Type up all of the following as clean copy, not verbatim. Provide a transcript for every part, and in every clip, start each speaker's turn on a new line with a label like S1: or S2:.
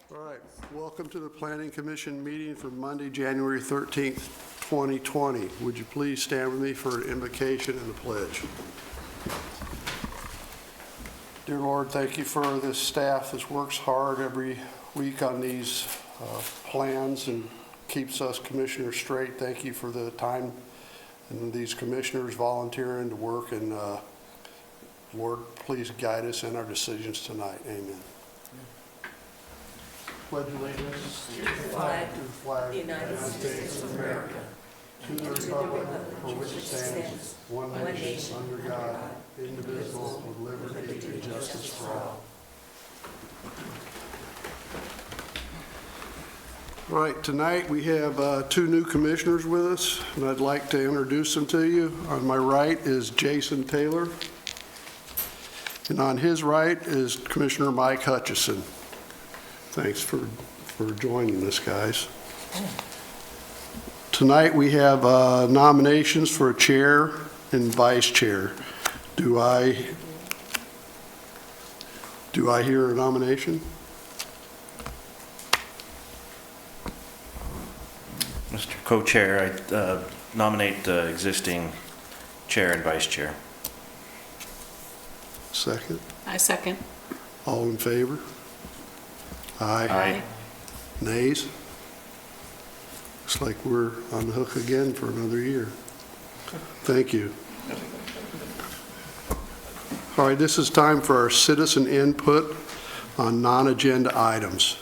S1: All right, welcome to the Planning Commission meeting for Monday, January 13th, 2020. Would you please stand with me for an invocation and a pledge? Dear Lord, thank you for this staff that works hard every week on these plans and keeps us commissioners straight. Thank you for the time and these commissioners volunteering to work, and Lord, please guide us in our decisions tonight. Amen. Pledge allegiance to the flag of the United States of America, to the republic for which it stands, one nation, under God, indivisible, with liberty and justice for all. All right, tonight we have two new commissioners with us, and I'd like to introduce them to you. On my right is Jason Taylor, and on his right is Commissioner Mike Hutchison. Thanks for joining us, guys. Tonight we have nominations for a chair and vice chair. Do I hear a nomination?
S2: Mr. Co-Chair, I nominate the existing chair and vice chair.
S1: Second?
S3: I second.
S1: All in favor? Aye.
S2: Aye.
S1: Nays? Looks like we're on the hook again for another year. Thank you. All right, this is time for our citizen input on non-agenda items.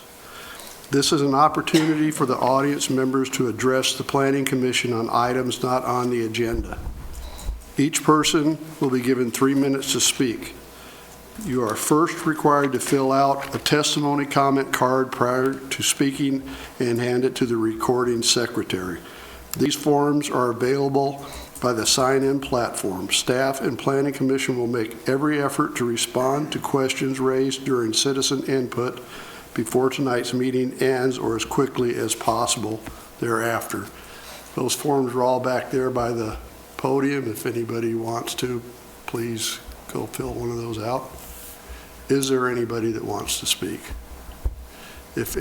S1: This is an opportunity for the audience members to address the Planning Commission on items not on the agenda. Each person will be given 3 minutes to speak. You are first required to fill out a testimony comment card prior to speaking and hand it to the recording secretary. These forms are available by the sign-in platform. Staff and Planning Commission will make every effort to respond to questions raised during citizen input before tonight's meeting ends, or as quickly as possible thereafter. Those forms are all back there by the podium. If anybody wants to, please go fill one of those out. Is there anybody that wants to speak? If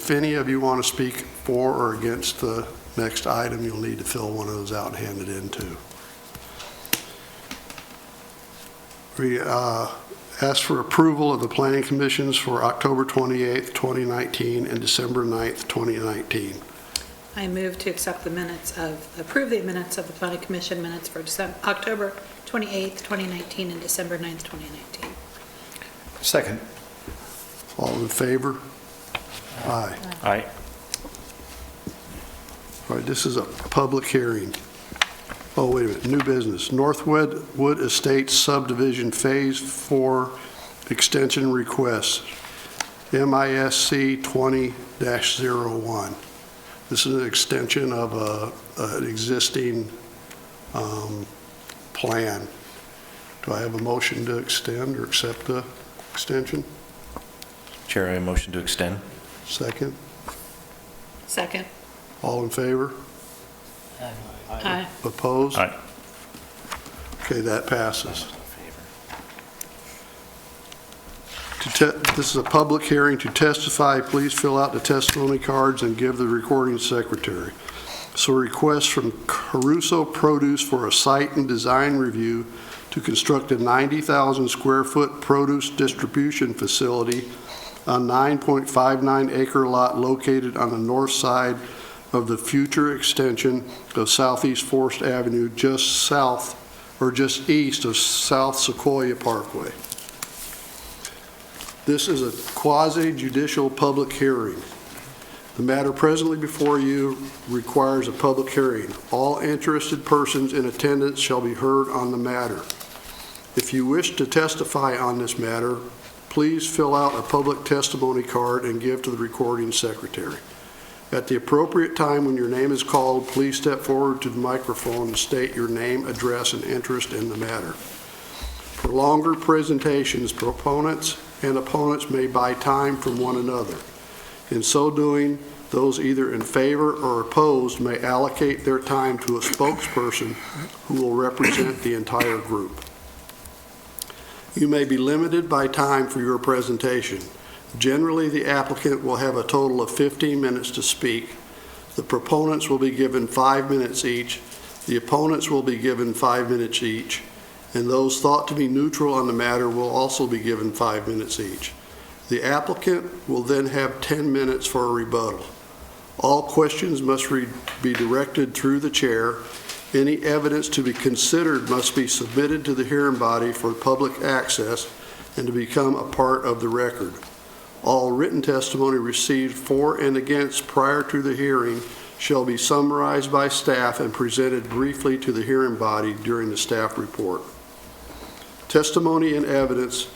S1: any of you want to speak for or against the next item, you'll need to fill one of those out and hand it in too. We ask for approval of the Planning Commissions for October 28th, 2019 and December 9th, 2019.
S3: I move to approve the minutes of the Planning Commission minutes for October 28th, 2019 and December 9th, 2019.
S4: Second.
S1: All in favor? Aye.
S2: Aye.
S1: All right, this is a public hearing. Oh, wait a minute, new business. Northwood Estates Subdivision Phase 4 Extension Request, MISC 20-01. This is an extension of an existing plan. Do I have a motion to extend or accept the extension?
S2: Chair, I motion to extend.
S1: Second?
S3: Second.
S1: All in favor?
S3: Aye.
S1: Opposed?
S2: Aye.
S1: Okay, that passes. This is a public hearing. To testify, please fill out the testimony cards and give the recording secretary. So, a request from Caruso Produce for a site and design review to construct a 90,000 square foot produce distribution facility on 9.59 acre lot located on the north side of the future extension of Southeast Forest Avenue, just south or just east of South Sequoia Parkway. This is a quasi-judicial public hearing. The matter presently before you requires a public hearing. All interested persons in attendance shall be heard on the matter. If you wish to testify on this matter, please fill out a public testimony card and give to the recording secretary. At the appropriate time when your name is called, please step forward to the microphone and state your name, address, and interest in the matter. For longer presentations, proponents and opponents may buy time from one another. In so doing, those either in favor or opposed may allocate their time to a spokesperson who will represent the entire group. You may be limited by time for your presentation. Generally, the applicant will have a total of 15 minutes to speak. The proponents will be given 5 minutes each. The opponents will be given 5 minutes each. And those thought to be neutral on the matter will also be given 5 minutes each. The applicant will then have 10 minutes for a rebuttal. All questions must be directed through the chair. Any evidence to be considered must be submitted to the hearing body for public access and to become a part of the record. All written testimony received for and against prior to the hearing shall be summarized by staff and presented briefly to the hearing body during the staff report. Testimony and evidence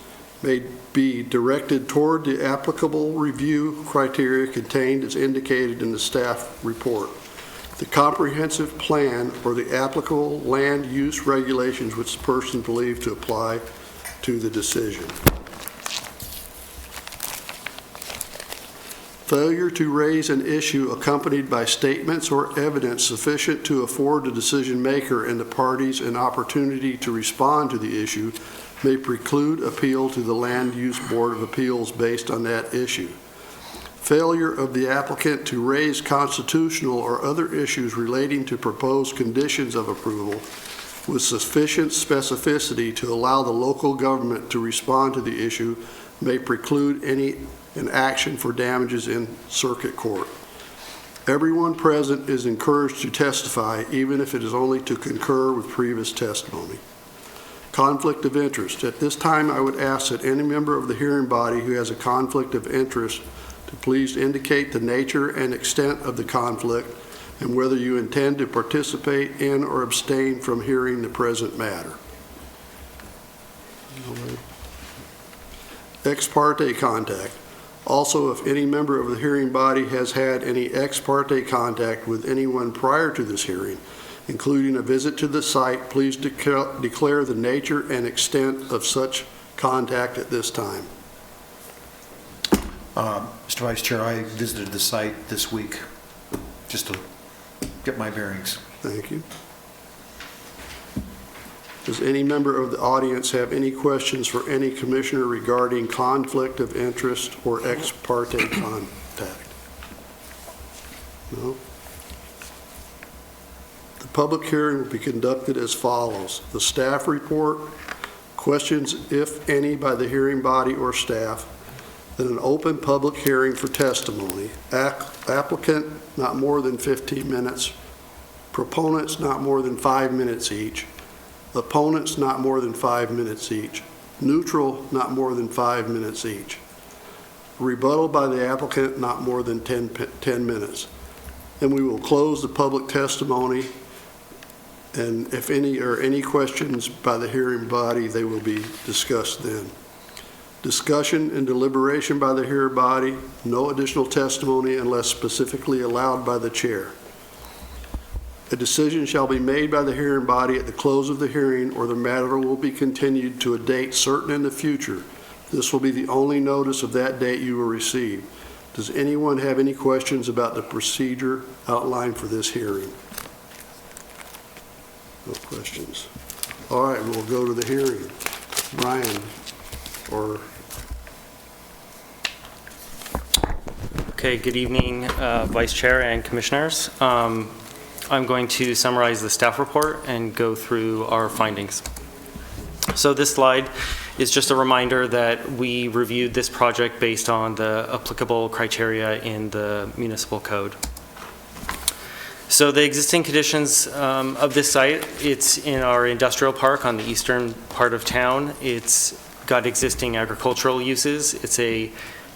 S1: may be directed toward the applicable review criteria contained as indicated in the staff report, the comprehensive plan, or the applicable land use regulations which the person believed to apply to the decision. Failure to raise an issue accompanied by statements or evidence sufficient to afford the decision maker and the parties an opportunity to respond to the issue may preclude appeal to the Land Use Board of Appeals based on that issue. Failure of the applicant to raise constitutional or other issues relating to proposed conditions of approval with sufficient specificity to allow the local government to respond to the issue may preclude an action for damages in circuit court. Everyone present is encouraged to testify, even if it is only to concur with previous testimony. Conflict of interest. At this time, I would ask that any member of the hearing body who has a conflict of interest to please indicate the nature and extent of the conflict and whether you intend to participate in or abstain from hearing the present matter. Ex parte contact. Also, if any member of the hearing body has had any ex parte contact with anyone prior to this hearing, including a visit to the site, please declare the nature and extent of such contact at this time.
S4: Mr. Vice Chair, I visited the site this week just to get my bearings.
S1: Thank you. Does any member of the audience have any questions for any commissioner regarding conflict of interest or ex parte contact? No? The public hearing will be conducted as follows. The staff report, questions, if any, by the hearing body or staff, then an open public hearing for testimony. Applicant, not more than 15 minutes. Proponents, not more than 5 minutes each. Opponents, not more than 5 minutes each. Neutral, not more than 5 minutes each. Rebuttal by the applicant, not more than 10 minutes. Then we will close the public testimony, and if any questions by the hearing body, they will be discussed then. Discussion and deliberation by the hearing body, no additional testimony unless specifically allowed by the chair. A decision shall be made by the hearing body at the close of the hearing, or the matter will be continued to a date certain in the future. This will be the only notice of that date you will receive. Does anyone have any questions about the procedure outlined for this hearing? No questions. All right, we'll go to the hearing. Brian, or...
S5: Okay, good evening, Vice Chair and Commissioners. I'm going to summarize the staff report and go through our findings. So this slide is just a reminder that we reviewed this project based on the applicable criteria in the municipal code. So the existing conditions of this site, it's in our industrial park on the eastern part of town. It's got existing agricultural uses. It's a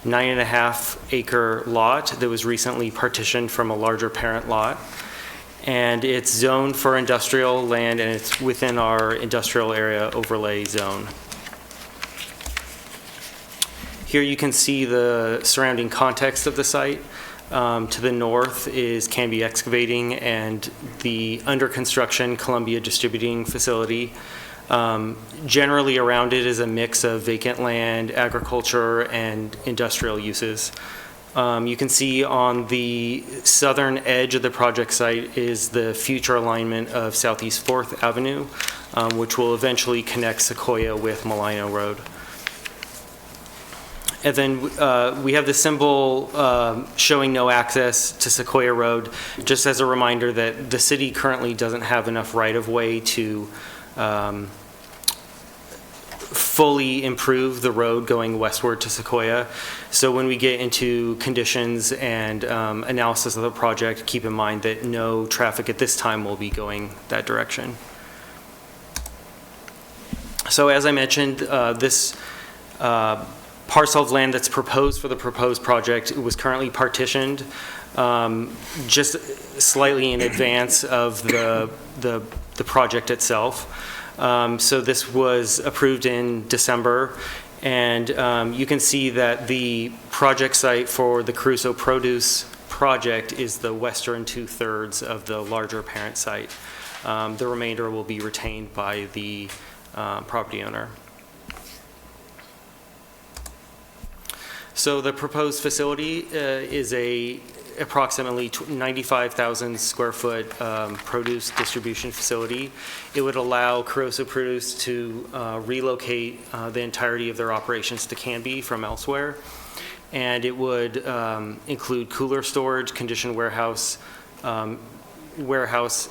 S5: 9.5 acre lot that was recently partitioned from a larger parent lot. And it's zoned for industrial land, and it's within our industrial area overlay zone. Here you can see the surrounding context of the site. To the north is Canby Excavating and the under construction Columbia Distributing Facility. Generally around it is a mix of vacant land, agriculture, and industrial uses. You can see on the southern edge of the project site is the future alignment of Southeast 4th Avenue, which will eventually connect Sequoia with Malino Road. And then we have the symbol showing no access to Sequoia Road, just as a reminder that the city currently doesn't have enough right-of-way to fully improve the road going westward to Sequoia. So when we get into conditions and analysis of the project, keep in mind that no traffic at this time will be going that direction. So as I mentioned, this parcel of land that's proposed for the proposed project was currently partitioned just slightly in advance of the project itself. So this was approved in December, and you can see that the project site for the Caruso Produce project is the western 2/3 of the larger parent site. The remainder will be retained by the property owner. So the proposed facility is a approximately 95,000 square foot produce distribution facility. It would allow Caruso Produce to relocate the entirety of their operations to Canby from elsewhere. And it would include cooler storage, conditioned warehouse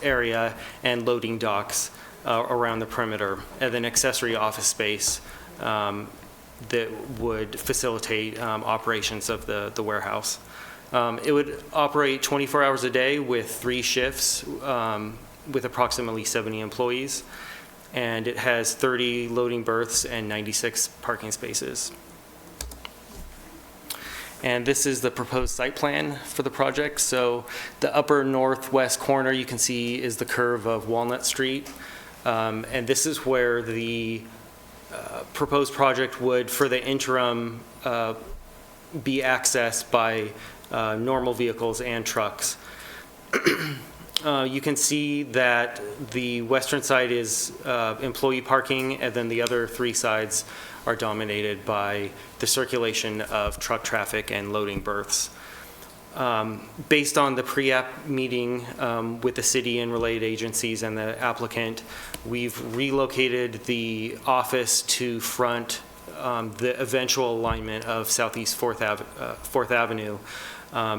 S5: area, and loading docks around the perimeter, and then accessory office space that would facilitate operations of the warehouse. It would operate 24 hours a day with 3 shifts with approximately 70 employees, and it has 30 loading berths and 96 parking spaces. And this is the proposed site plan for the project. So the upper northwest corner you can see is the curve of Walnut Street, and this is where the proposed project would, for the interim, be accessed by normal vehicles and trucks. You can see that the western side is employee parking, and then the other 3 sides are dominated by the circulation of truck traffic and loading berths. Based on the pre-app meeting with the city and related agencies and the applicant, we've relocated the office to front the eventual alignment of Southeast 4th Avenue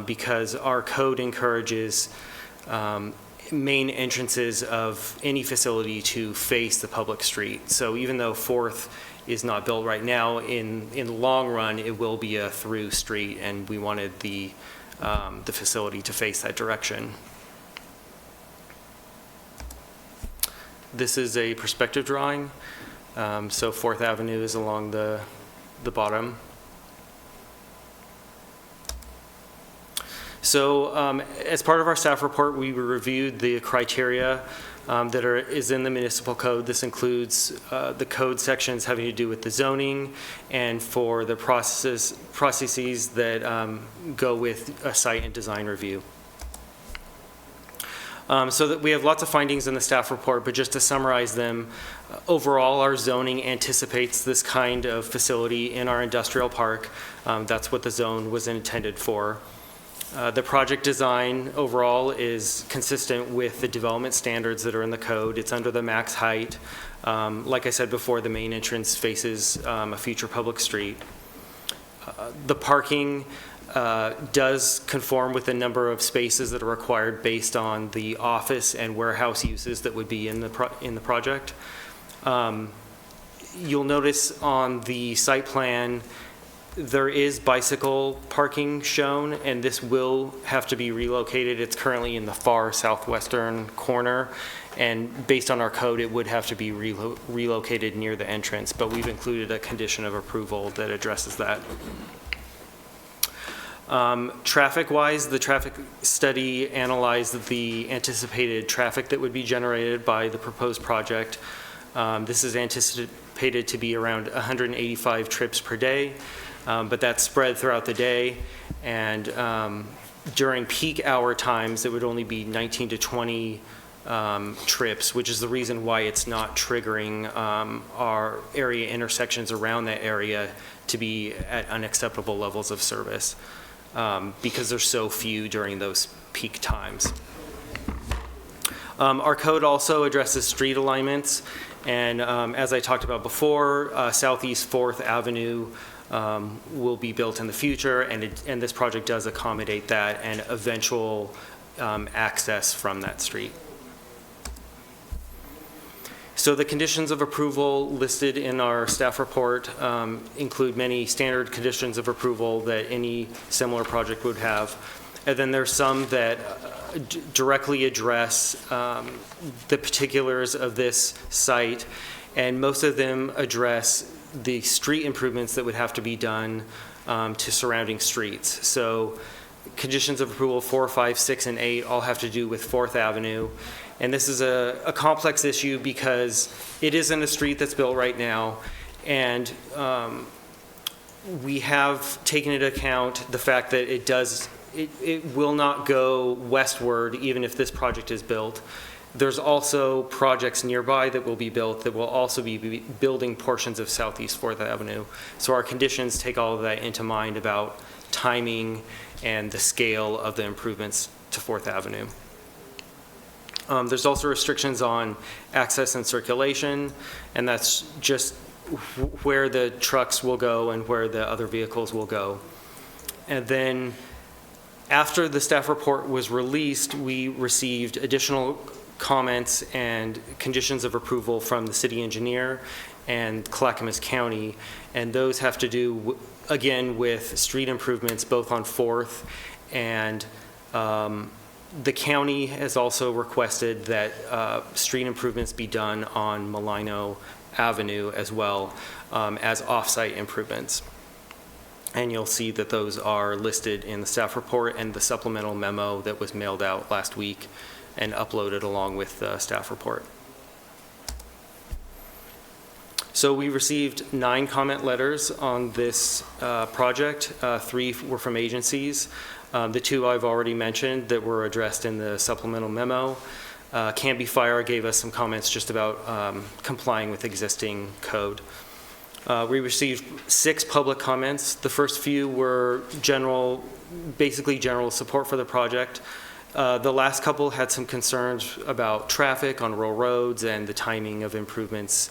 S5: because our code encourages main entrances of any facility to face the public street. So even though 4th is not built right now, in the long run, it will be a through street, and we wanted the facility to face that direction. This is a perspective drawing. So 4th Avenue is along the bottom. So as part of our staff report, we reviewed the criteria that is in the municipal code. This includes the code sections having to do with the zoning and for the processes that go with a site and design review. So that we have lots of findings in the staff report, but just to summarize them, overall our zoning anticipates this kind of facility in our industrial park. That's what the zone was intended for. The project design overall is consistent with the development standards that are in the code. It's under the max height. Like I said before, the main entrance faces a future public street. The parking does conform with the number of spaces that are required based on the office and warehouse uses that would be in the project. You'll notice on the site plan there is bicycle parking shown, and this will have to be relocated. It's currently in the far southwestern corner, and based on our code, it would have to be relocated near the entrance, but we've included a condition of approval that addresses that. Traffic-wise, the traffic study analyzed the anticipated traffic that would be generated by the proposed project. This is anticipated to be around 185 trips per day. But that's spread throughout the day, and during peak hour times, it would only be 19 to 20 trips, which is the reason why it's not triggering our area intersections around that area to be at unacceptable levels of service, because there's so few during those peak times. Our code also addresses street alignments, and as I talked about before, Southeast 4th Avenue will be built in the future, and this project does accommodate that and eventual access from that street. So the conditions of approval listed in our staff report include many standard conditions of approval that any similar project would have. And then there's some that directly address the particulars of this site, and most of them address the street improvements that would have to be done to surrounding streets. So conditions of approval 4, 5, 6, and 8 all have to do with 4th Avenue. And this is a complex issue because it isn't a street that's built right now. And we have taken into account the fact that it will not go westward even if this project is built. There's also projects nearby that will be built that will also be building portions of Southeast 4th Avenue. So our conditions take all of that into mind about timing and the scale of the improvements to 4th Avenue. There's also restrictions on access and circulation, and that's just where the trucks will go and where the other vehicles will go. And then after the staff report was released, we received additional comments and conditions of approval from the city engineer and Clackamas County, and those have to do, again, with street improvements both on 4th, and the county has also requested that street improvements be done on Malino Avenue as well as off-site improvements. And you'll see that those are listed in the staff report and the supplemental memo that was mailed out last week and uploaded along with the staff report. So we received 9 comment letters on this project. 3 were from agencies. The 2 I've already mentioned that were addressed in the supplemental memo. Canby Fire gave us some comments just about complying with existing code. We received 6 public comments. The first few were basically general support for the project. The last couple had some concerns about traffic on rural roads and the timing of improvements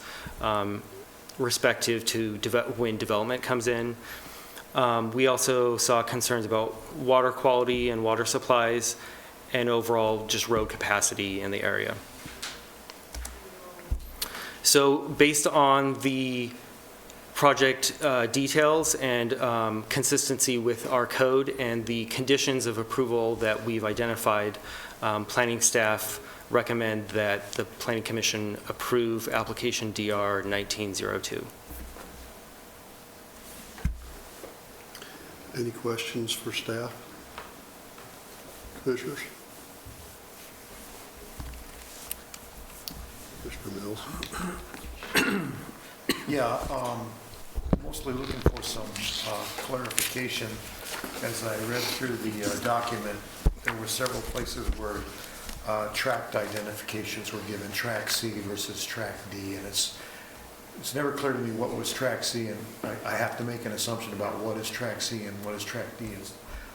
S5: respective to when development comes in. We also saw concerns about water quality and water supplies and overall just road capacity in the area. So based on the project details and consistency with our code and the conditions of approval that we've identified, planning staff recommend that the Planning Commission approve application DR 1902.
S1: Any questions for staff? Commissioners? Mr. Mills?
S4: Yeah, mostly looking for some clarification. As I read through the document, there were several places where tract identifications were given, track C versus track D, and it's never clear to me what was track C, and I have to make an assumption about what is track C and what is track D.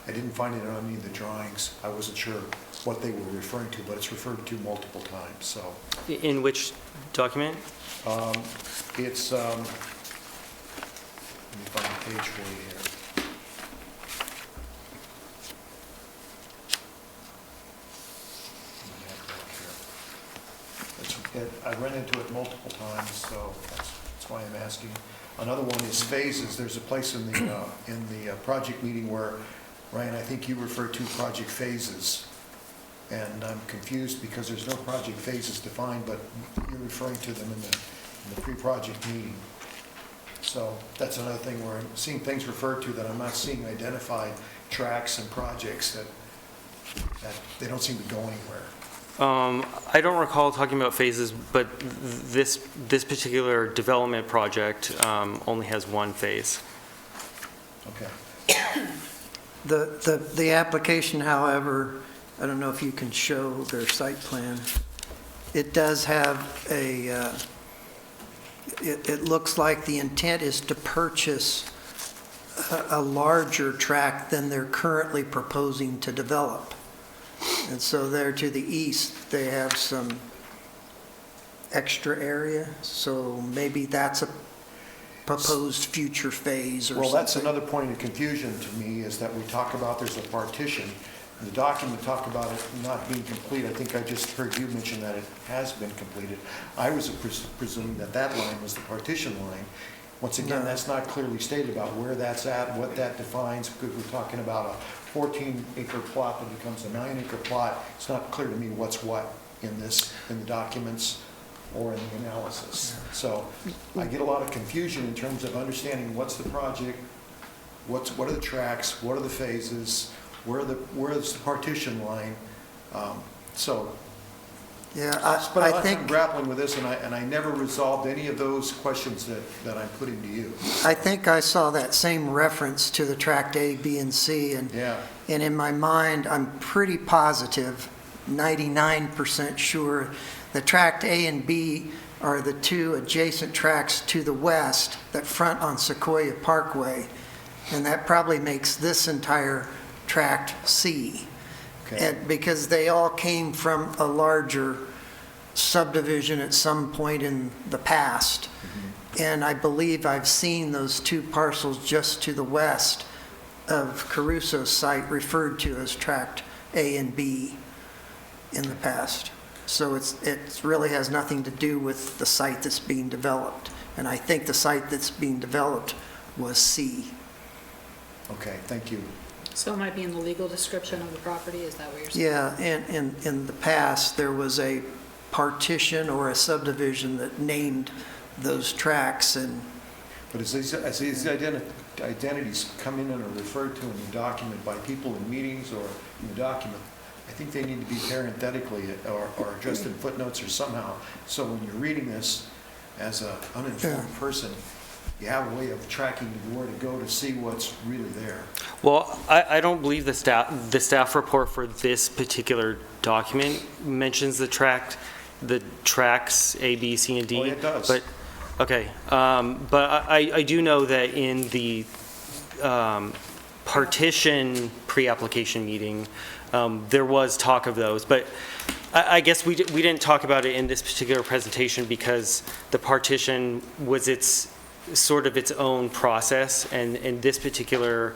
S4: I didn't find it on any of the drawings. I wasn't sure what they were referring to, but it's referred to multiple times, so.
S5: In which document?
S4: It's, let me find the page for you here. I ran into it multiple times, so that's why I'm asking. Another one is phases. There's a place in the project meeting where, Ryan, I think you referred to project phases. And I'm confused because there's no project phases defined, but you're referring to them in the pre-project meeting. So that's another thing where I'm seeing things referred to that I'm not seeing identified tracks and projects that they don't seem to go anywhere.
S5: I don't recall talking about phases, but this particular development project only has 1 phase.
S4: Okay.
S6: The application, however, I don't know if you can show their site plan. It does have it looks like the intent is to purchase a larger tract than they're currently proposing to develop. And so there to the east, they have some extra area, so maybe that's proposed future phase or something.
S4: Well, that's another point of confusion to me, is that we talk about there's a partition. The document talk about it not being complete. I think I just heard you mention that it has been completed. I was presuming that that line was the partition line. Once again, that's not clearly stated about where that's at, what that defines, because we're talking about a 14-acre plot that becomes a 9-acre plot. It's not clear to me what's what in the documents or in the analysis. So I get a lot of confusion in terms of understanding what's the project, what are the tracks, what are the phases, where is the partition line.
S6: Yeah,
S4: But
S6: I
S4: I'm
S6: think,
S4: grappling with this, and I never resolved any of those questions that I'm putting to you.
S6: I think I saw that same reference to the tract A, B, and C, and
S4: Yeah,
S6: in my mind, I'm pretty positive, 99% sure, the tract A and B are the two adjacent tracts to the west that front on Sequoia Parkway, and that probably makes this entire tract C.
S4: okay.
S6: And because they all came from a larger subdivision at some point in the past. And I believe I've seen those two parcels just to the west of Caruso's site referred to as tract A and B in the past. So it really has nothing to do with the site that's being developed. And I think the site that's being developed was C.
S4: Okay, thank you.
S3: So it might be in the legal description of the property, is that what you're saying?
S6: Yeah, and in the past, there was a partition or a subdivision that named those tracts, and
S4: But as these identities come in and are referred to in the document by people in meetings or in the document, I think they need to be parenthetically or addressed in footnotes or somehow. So when you're reading this as an uninformed person, you have a way of tracking where to go to see what's really there.
S5: Well, I don't believe the staff report for this particular document mentions the tracks A, B, C, and D.
S4: Oh, it does.
S5: But, okay, but I do know that in the partition pre-application meeting, there was talk of those, but I guess we didn't talk about it in this particular presentation because the partition was sort of its own process, and in this particular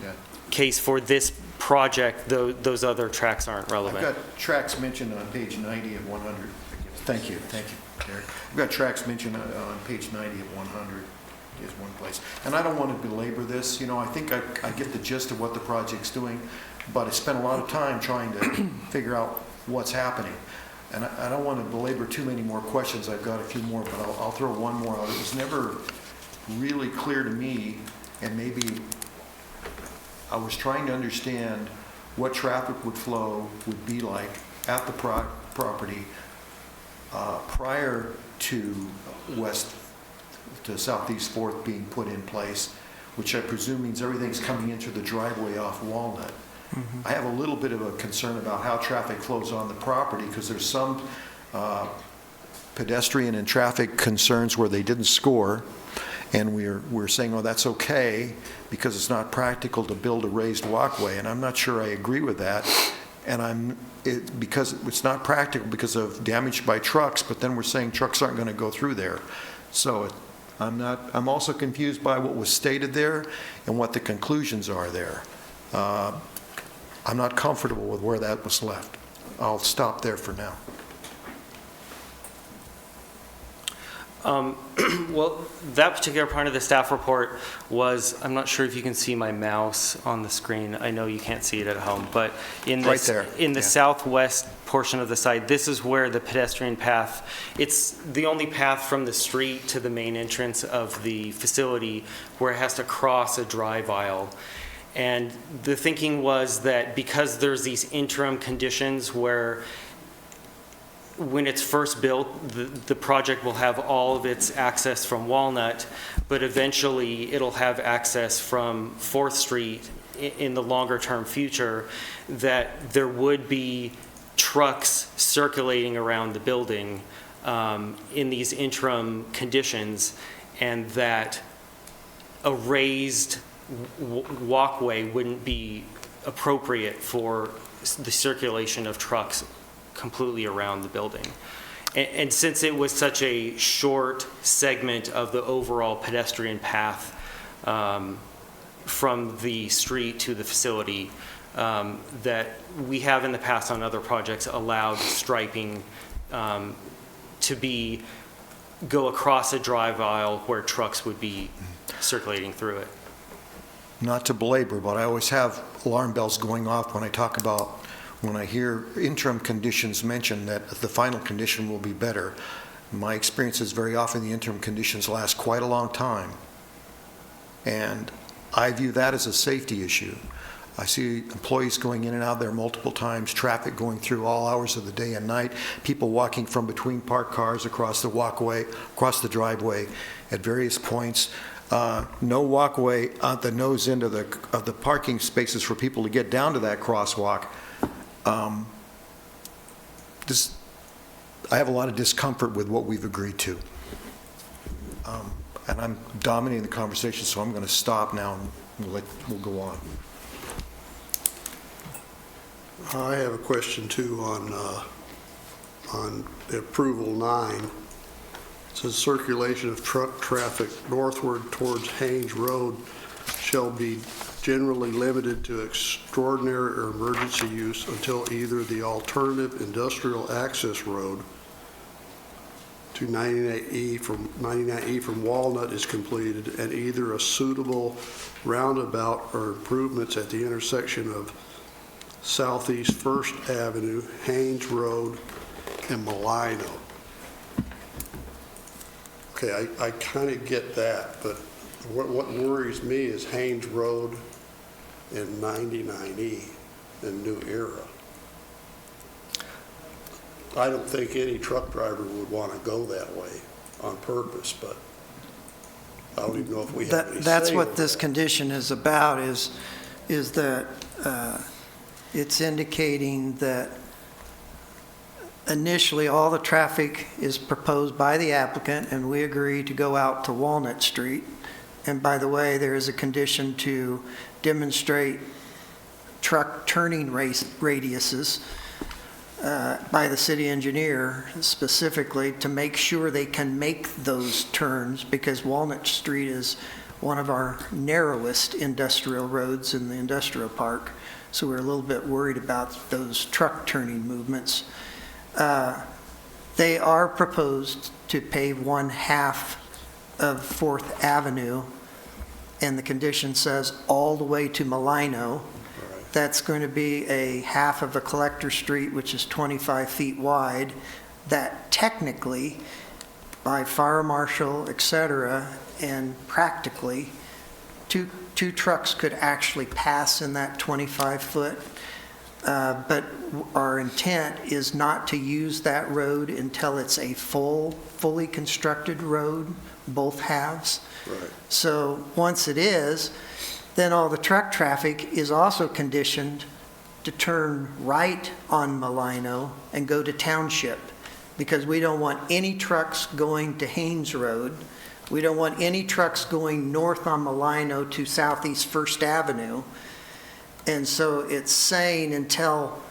S4: Yeah.
S5: case for this project, those other tracks aren't
S4: I've
S5: relevant.
S4: got tracks mentioned on page 90 of 100. Thank you, Derek. I've got tracks mentioned on page 90 of 100 is one place. And I don't want to belabor this, I think I get the gist of what the project's doing, but I spent a lot of time trying to figure out what's happening. And I don't want to belabor too many more questions. I've got a few more, but I'll throw one more out. It was never really clear to me, and maybe I was trying to understand what traffic would be like at the property prior to Southeast 4th being put in place, which I presume means everything's coming into the driveway off Walnut. I have a little bit of a concern about how traffic flows on the property, because there's some pedestrian and traffic concerns where they didn't score, and we're saying, oh, that's okay, because it's not practical to build a raised walkway, and I'm not sure I agree with that. And because it's not practical because of damage by trucks, but then we're saying trucks aren't going to go through there. So I'm also confused by what was stated there and what the conclusions are there. I'm not comfortable with where that was left. I'll stop there for now.
S5: Well, that particular part of the staff report was, I'm not sure if you can see my mouse on the screen. I know you can't see it at home, but in
S4: Right there,
S5: in the
S4: yeah.
S5: southwest portion of the site, this is where the pedestrian path, it's the only path from the street to the main entrance of the facility where it has to cross a drive aisle. And the thinking was that because there's these interim conditions where when it's first built, the project will have all of its access from Walnut, but eventually it'll have access from 4th Street in the longer term future, that there would be trucks circulating around the building in these interim conditions, and that a raised walkway wouldn't be appropriate for the circulation of trucks completely around the building. And since it was such a short segment of the overall pedestrian path from the street to the facility, that we have in the past on other projects allowed striping to go across a drive aisle where trucks would be circulating through it.
S4: Not to belabor, but I always have alarm bells going off when I hear interim conditions mentioned that the final condition will be better. My experience is very often the interim conditions last quite a long time. And I view that as a safety issue. I see employees going in and out there multiple times, traffic going through all hours of the day and night, people walking from between parked cars across the walkway, across the driveway at various points. No walkway at the nose end of the parking spaces for people to get down to that crosswalk. I have a lot of discomfort with what we've agreed to. And I'm dominating the conversation, so I'm going to stop now and we'll go on.
S1: I have a question too on approval 9. It says circulation of truck traffic northward towards Haynes Road shall be generally limited to extraordinary or emergency use until either the alternative industrial access road to 99E from Walnut is completed and either a suitable roundabout or improvements at the intersection of Southeast First Avenue, Haynes Road, and Malino. Okay, I kind of get that, but what worries me is Haynes Road and 99E and New Era. I don't think any truck driver would want to go that way on purpose, but I don't even know if we have any
S6: That's
S1: say
S6: what
S1: over
S6: this
S1: that.
S6: condition is about, is that it's indicating that initially all the traffic is proposed by the applicant, and we agree to go out to Walnut Street. And by the way, there is a condition to demonstrate truck turning radiuses by the city engineer specifically to make sure they can make those turns, because Walnut Street is one of our narrowest industrial roads in the industrial park. So we're a little bit worried about those truck turning movements. They are proposed to pave 1/2 of 4th Avenue, and the condition says all the way to Malino. That's going to be a half of a collector street, which is 25 feet wide, that technically, by fire marshal, et cetera, and practically, two trucks could actually pass in that 25-foot. But our intent is not to use that road until it's a fully constructed road, both halves.
S1: Right.
S6: So once it is, then all the truck traffic is also conditioned to turn right on Malino and go to Township, because we don't want any trucks going to Haynes Road. We don't want any trucks going north on Malino to Southeast First Avenue. And so it's saying until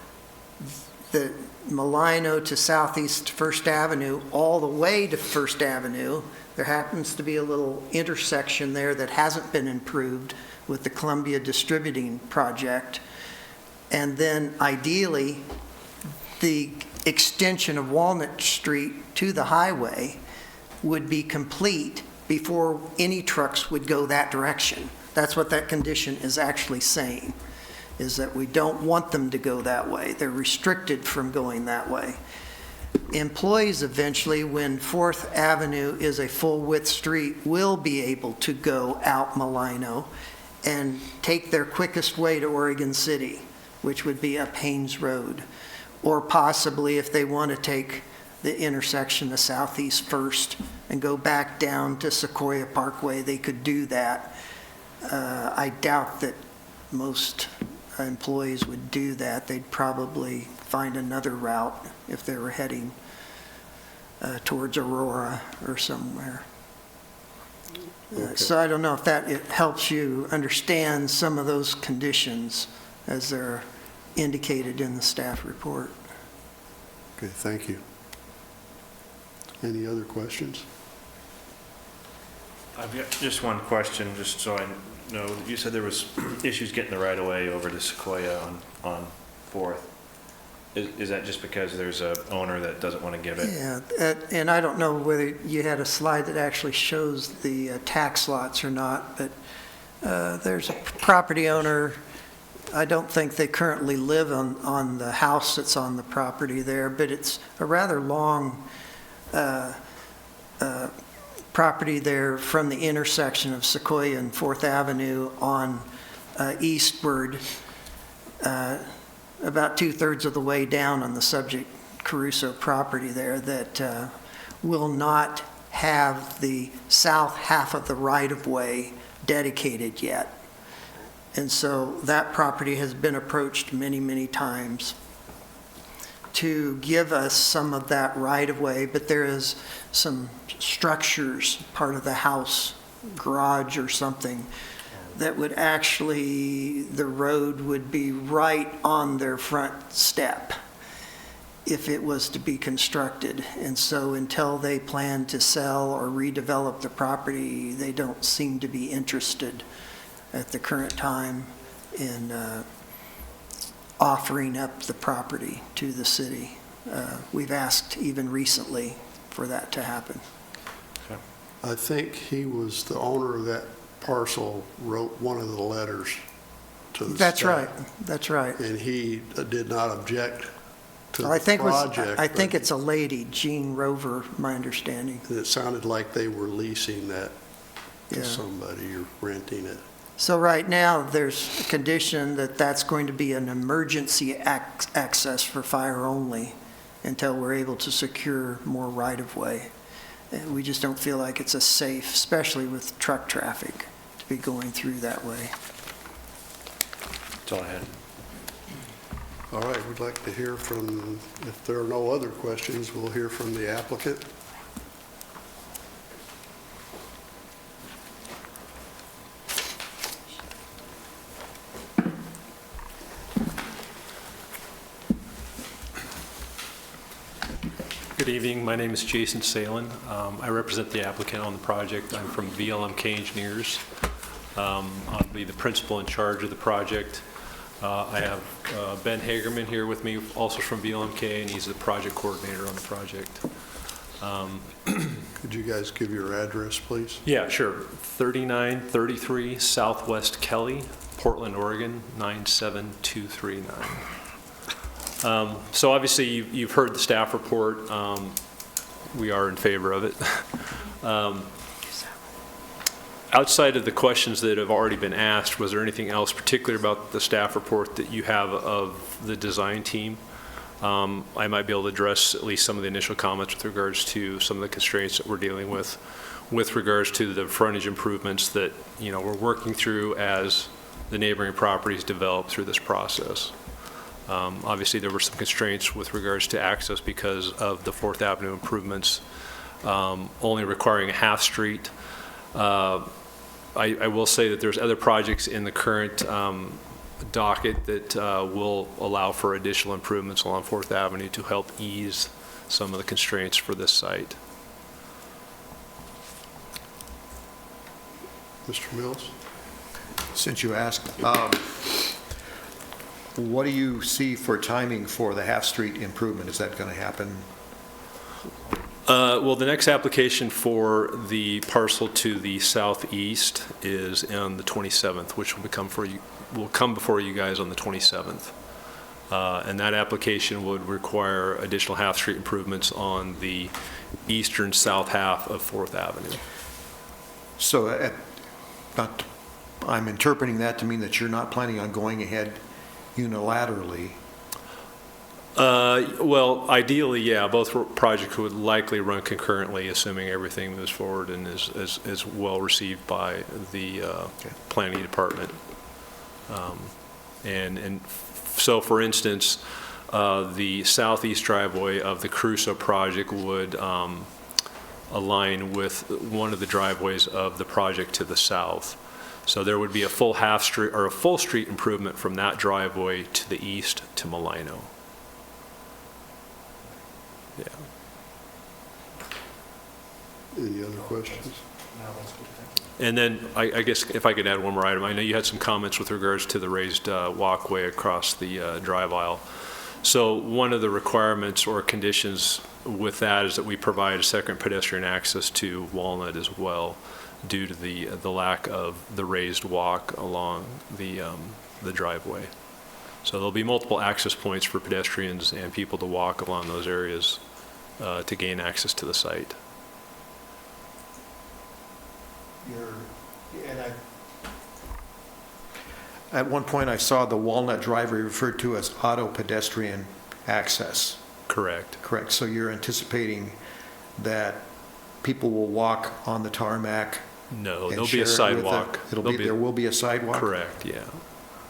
S6: the Malino to Southeast First Avenue, all the way to First Avenue, there happens to be a little intersection there that hasn't been improved with the Columbia Distributing Project. And then ideally, the extension of Walnut Street to the highway would be complete before any trucks would go that direction. That's what that condition is actually saying, is that we don't want them to go that way. They're restricted from going that way. Employees eventually, when 4th Avenue is a full-width street, will be able to go out Malino and take their quickest way to Oregon City, which would be up Haynes Road. Or possibly, if they want to take the intersection of Southeast First and go back down to Sequoia Parkway, they could do that. I doubt that most employees would do that. They'd probably find another route if they were heading towards Aurora or somewhere. So I don't know if it helps you understand some of those conditions as they're indicated in the staff report.
S1: Okay, thank you. Any other questions?
S2: I've got just one question, just so I know. You said there was issues getting the right of way over to Sequoia on 4th. Is that just because there's a owner that doesn't want to give it?
S6: Yeah, and I don't know whether you had a slide that actually shows the tax lots or not, but there's a property owner. I don't think they currently live on the house that's on the property there, but it's a rather long property there from the intersection of Sequoia and 4th Avenue on eastward, about 2/3 of the way down on the subject Caruso property there, that will not have the south half of the right-of-way dedicated yet. And so that property has been approached many, many times to give us some of that right-of-way, but there is some structures, part of the house, garage or something, that would actually, the road would be right on their front step if it was to be constructed. And so until they plan to sell or redevelop the property, they don't seem to be interested at the current time in offering up the property to the city. We've asked even recently for that to happen.
S1: I think he was the owner of that parcel, wrote one of the letters to the
S6: That's
S1: staff.
S6: right, that's right.
S1: And he did not object to
S6: I
S1: the
S6: think
S1: project.
S6: I think
S1: but
S6: it's a lady, Jean Rover, my understanding.
S1: it sounded like they were leasing that to
S6: Yeah.
S1: somebody or renting it.
S6: So right now, there's a condition that that's going to be an emergency access for fire only until we're able to secure more right-of-way. And we just don't feel like it's a safe, especially with truck traffic, to be going through that way.
S2: That's all I had.
S1: All right, we'd like to hear from, if there are no other questions, we'll hear from the applicant.
S7: Good evening. My name is Jason Salen. I represent the applicant on the project. I'm from VLMK Engineers. I'll be the principal in charge of the project. I have Ben Hagerman here with me, also from VLMK, and he's the project coordinator on the project.
S1: Could you guys give your address, please?
S7: Yeah, sure. 3933 Southwest Kelly, Portland, Oregon, 97239. So obviously, you've heard the staff report. We are in favor of it. Outside of the questions that have already been asked, was there anything else particular about the staff report that you have of the design team? I might be able to address at least some of the initial comments with regards to some of the constraints that we're dealing with regards to the frontage improvements that, you know, we're working through as the neighboring properties develop through this process. Obviously, there were some constraints with regards to access because of the 4th Avenue improvements, only requiring a half street. I will say that there's other projects in the current docket that will allow for additional improvements along 4th Avenue to help ease some of the constraints for this site.
S1: Mr. Mills?
S4: Since you asked, what do you see for timing for the half-street improvement? Is that going to happen?
S7: Well, the next application for the parcel to the southeast is on the 27th, which will come before you guys on the 27th. And that application would require additional half-street improvements on the eastern south half of 4th Avenue.
S4: So I'm interpreting that to mean that you're not planning on going ahead unilaterally.
S7: Well, ideally, yeah, both projects would likely run concurrently, assuming everything moves forward and is well received by the planning department. And so, for instance, the southeast driveway of the Caruso project would align with one of the driveways of the project to the south. So there would be a full half street or a full street improvement from that driveway to the east to Malino. Yeah.
S1: Any other questions?
S4: No, that's good, thank you.
S7: And then, I guess if I could add one more item, I know you had some comments with regards to the raised walkway across the drive aisle. So one of the requirements or conditions with that is that we provide a second pedestrian access to Walnut as well, due to the lack of the raised walk along the driveway. So there'll be multiple access points for pedestrians and people to walk along those areas to gain access to the site.
S4: At one point, I saw the Walnut driveway referred to as auto pedestrian access.
S7: Correct.
S4: Correct. So you're anticipating that people will walk on the tarmac?
S7: No,
S4: and
S7: there'll be
S4: share
S7: a
S4: it with
S7: sidewalk.
S4: There will be a sidewalk?
S7: Correct, yeah.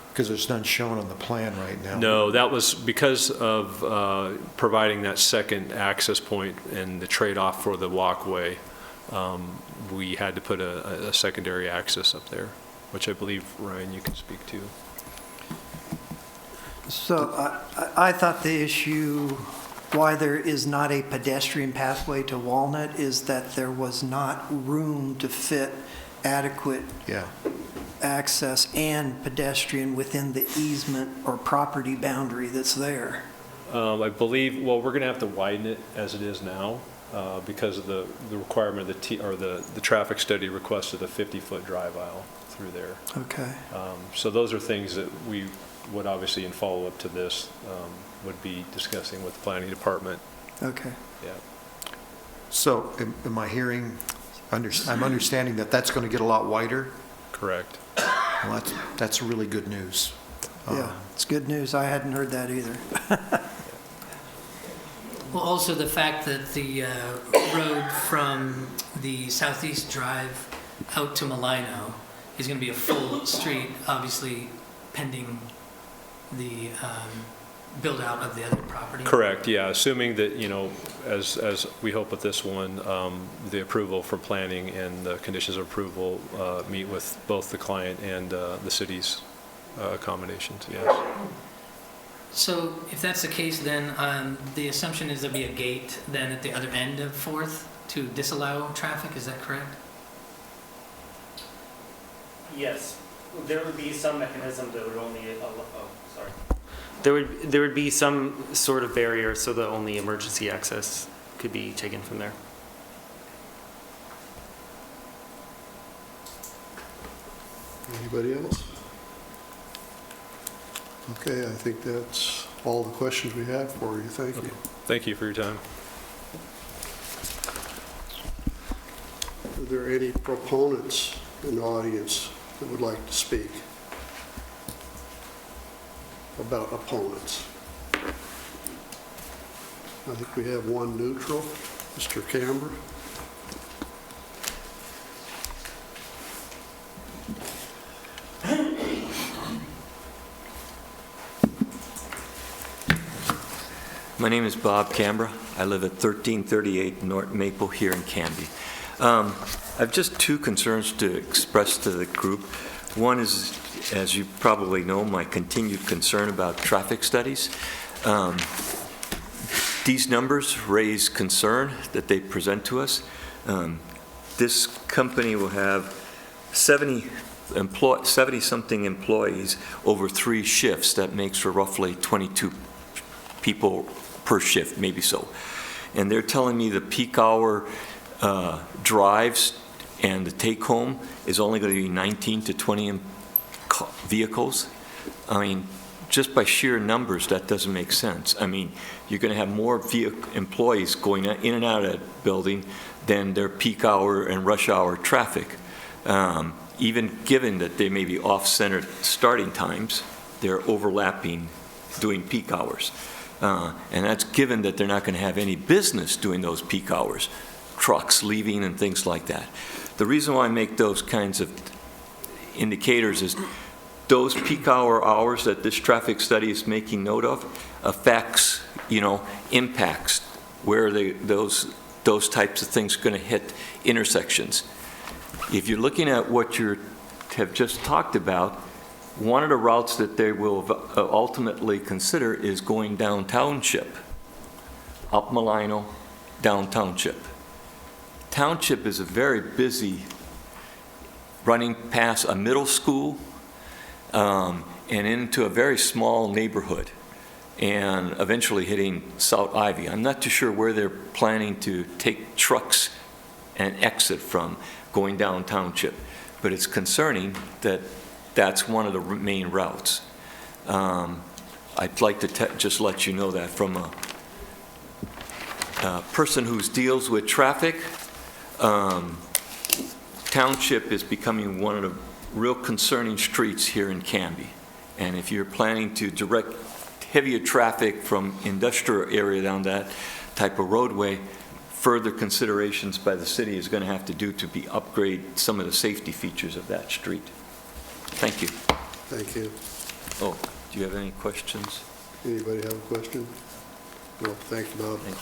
S4: Because there's none shown on the plan right now.
S7: No, that was because of providing that second access point and the trade-off for the walkway. We had to put a secondary access up there, which I believe, Ryan, you can speak to.
S6: So I thought the issue, why there is not a pedestrian pathway to Walnut, is that there was not room to fit adequate
S4: Yeah.
S6: access and pedestrian within the easement or property boundary that's there.
S7: I believe, well, we're going to have to widen it as it is now because of the requirement of the traffic study requested a 50-foot drive aisle through there.
S6: Okay.
S7: So those are things that we would obviously, in follow-up to this, would be discussing with the planning department.
S6: Okay.
S7: Yeah.
S4: So am I hearing, I'm understanding that that's going to get a lot wider?
S7: Correct.
S4: Well, that's really good news.
S6: Yeah, it's good news. I hadn't heard that either.
S8: Well, also the fact that the road from the Southeast Drive out to Malino is going to be a full street, obviously pending the build out of the other property.
S7: Correct, yeah, assuming that, as we hope with this one, the approval for planning and the conditions of approval meet with both the client and the city's accommodations, yes.
S8: So if that's the case, then the assumption is there'll be a gate then at the other end of 4th to disallow traffic, is that correct?
S5: Yes, there would be some mechanism that would only, There would be some sort of barrier so that only emergency access could be taken from there.
S1: Anybody else? Okay, I think that's all the questions we have for you. Thank you.
S7: Thank you for your time.
S1: Are there any proponents in the audience that would like to speak about opponents? I think we have one neutral, Mr. Canby.
S9: My name is Bob Canberra. I live at 1338 North Maple here in Canby. I have just two concerns to express to the group. One is, as you probably know, my continued concern about traffic studies. These numbers raise concern that they present to us. This company will have 70-something employees over 3 shifts. That makes for roughly 22 people per shift, maybe so. And they're telling me the peak hour drives and the take-home is only going to be 19 to 20 vehicles. I mean, just by sheer numbers, that doesn't make sense. I mean, you're going to have more employees going in and out of that building than their peak hour and rush hour traffic. Even given that they may be off-center starting times, they're overlapping doing peak hours. And that's given that they're not going to have any business doing those peak hours, trucks leaving and things like that. The reason why I make those kinds of indicators is those peak hour hours that this traffic study is making note of affects, impacts where those types of things are going to hit intersections. If you're looking at what you have just talked about, one of the routes that they will ultimately consider is going down township, up Malino, down township. township is a very busy, running past a middle school and into a very small neighborhood, and eventually hitting South Ivy. I'm not too sure where they're planning to take trucks and exit from going down township, but it's concerning that that's one of the main routes. I'd like to just let you know that from a person who deals with traffic, township is becoming one of the real concerning streets here in Canby. And if you're planning to direct heavier traffic from industrial area down that type of roadway, further considerations by the city is going to have to do to be upgrade some of the safety features of that street. Thank you.
S1: Thank you.
S9: Oh, do you have any questions?
S1: Anybody have a question? No, thanks, Bob.
S9: Thank you.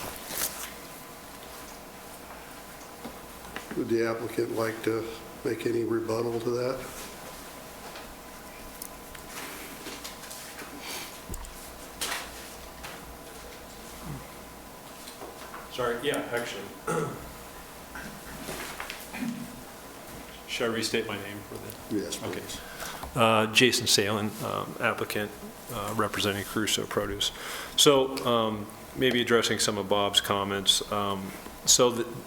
S1: Would the applicant like to make any rebuttal to that?
S7: Sorry, yeah, actually. Should I restate my name for the?
S1: Yes,
S7: Okay.
S1: please.
S7: Jason Salen, applicant representing Crusoe Produce. So maybe addressing some of Bob's comments.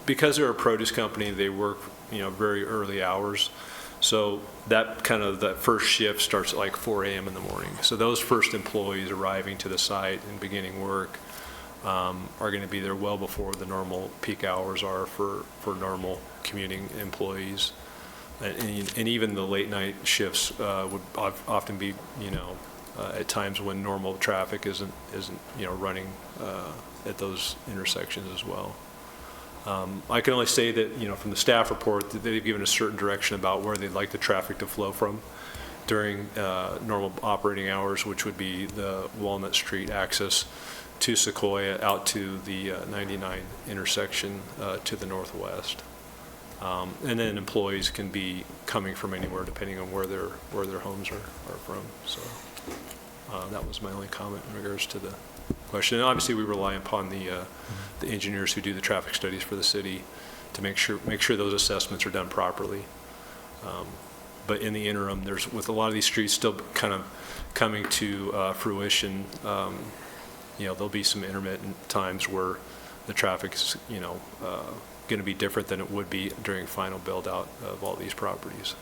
S7: Because they're a produce company, they work, very early hours. So that first shift starts at like 4 a.m. in the morning. So those first employees arriving to the site and beginning work are going to be there well before the normal peak hours are for normal commuting employees. And even the late night shifts would often be, at times when normal traffic isn't running at those intersections as well. I can only say that, from the staff report, that they've given a certain direction about where they'd like the traffic to flow from during normal operating hours, which would be the Walnut Street access to Sequoia out to the 99 intersection to the northwest. And then employees can be coming from anywhere depending on where their homes are from. So that was my only comment in regards to the question. And obviously we rely upon the engineers who do the traffic studies for the city to make sure those assessments are done properly. But in the interim, with a lot of these streets still kind of coming to fruition, there'll be some intermittent times where the traffic is, going to be different than it would be during final build out of all these properties.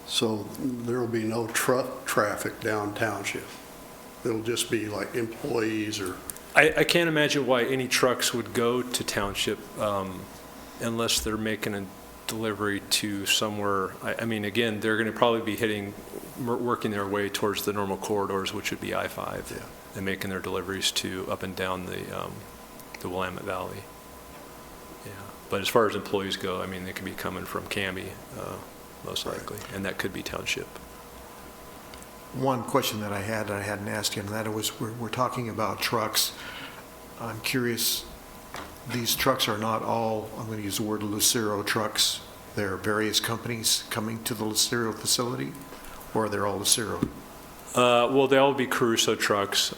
S1: So there will be no truck traffic down township? It'll just be like employees or?
S7: I can't imagine why any trucks would go to township unless they're making a delivery to somewhere. I mean, again, they're going to probably be working their way towards the normal corridors, which would be I-5,
S1: Yeah.
S7: and making their deliveries up and down the Willamette Valley. Yeah, but as far as employees go, I mean, they could be coming from Canby, most likely, and that could be township.
S4: One question that I hadn't asked you, and that was, we're talking about trucks. I'm curious, these trucks are not all, I'm going to use the word Lucero trucks. There are various companies coming to the Lucero facility, or they're all Lucero?
S7: Well, they'll be Crusoe trucks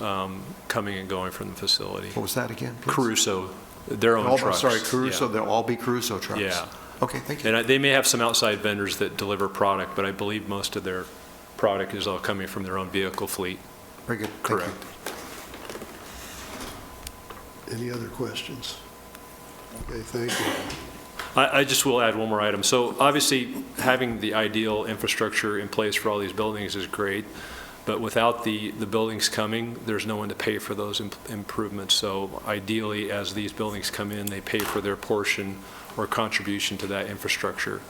S7: coming and going from the facility.
S4: What was that again, please?
S7: Crusoe, their own trucks.
S4: Sorry, Crusoe,
S7: Yeah.
S4: they'll all be Crusoe trucks?
S7: Yeah.
S4: Okay, thank you.
S7: And they may have some outside vendors that deliver product, but I believe most of their product is all coming from their own vehicle fleet.
S4: Very good. Thank you.
S7: Correct.
S1: Any other questions? Okay, thank you.
S7: I just will add one more item. So obviously, having the ideal infrastructure in place for all these buildings is great, but without the buildings coming, there's no one to pay for those improvements. So ideally, as these buildings come in, they pay for their portion or contribution to that infrastructure.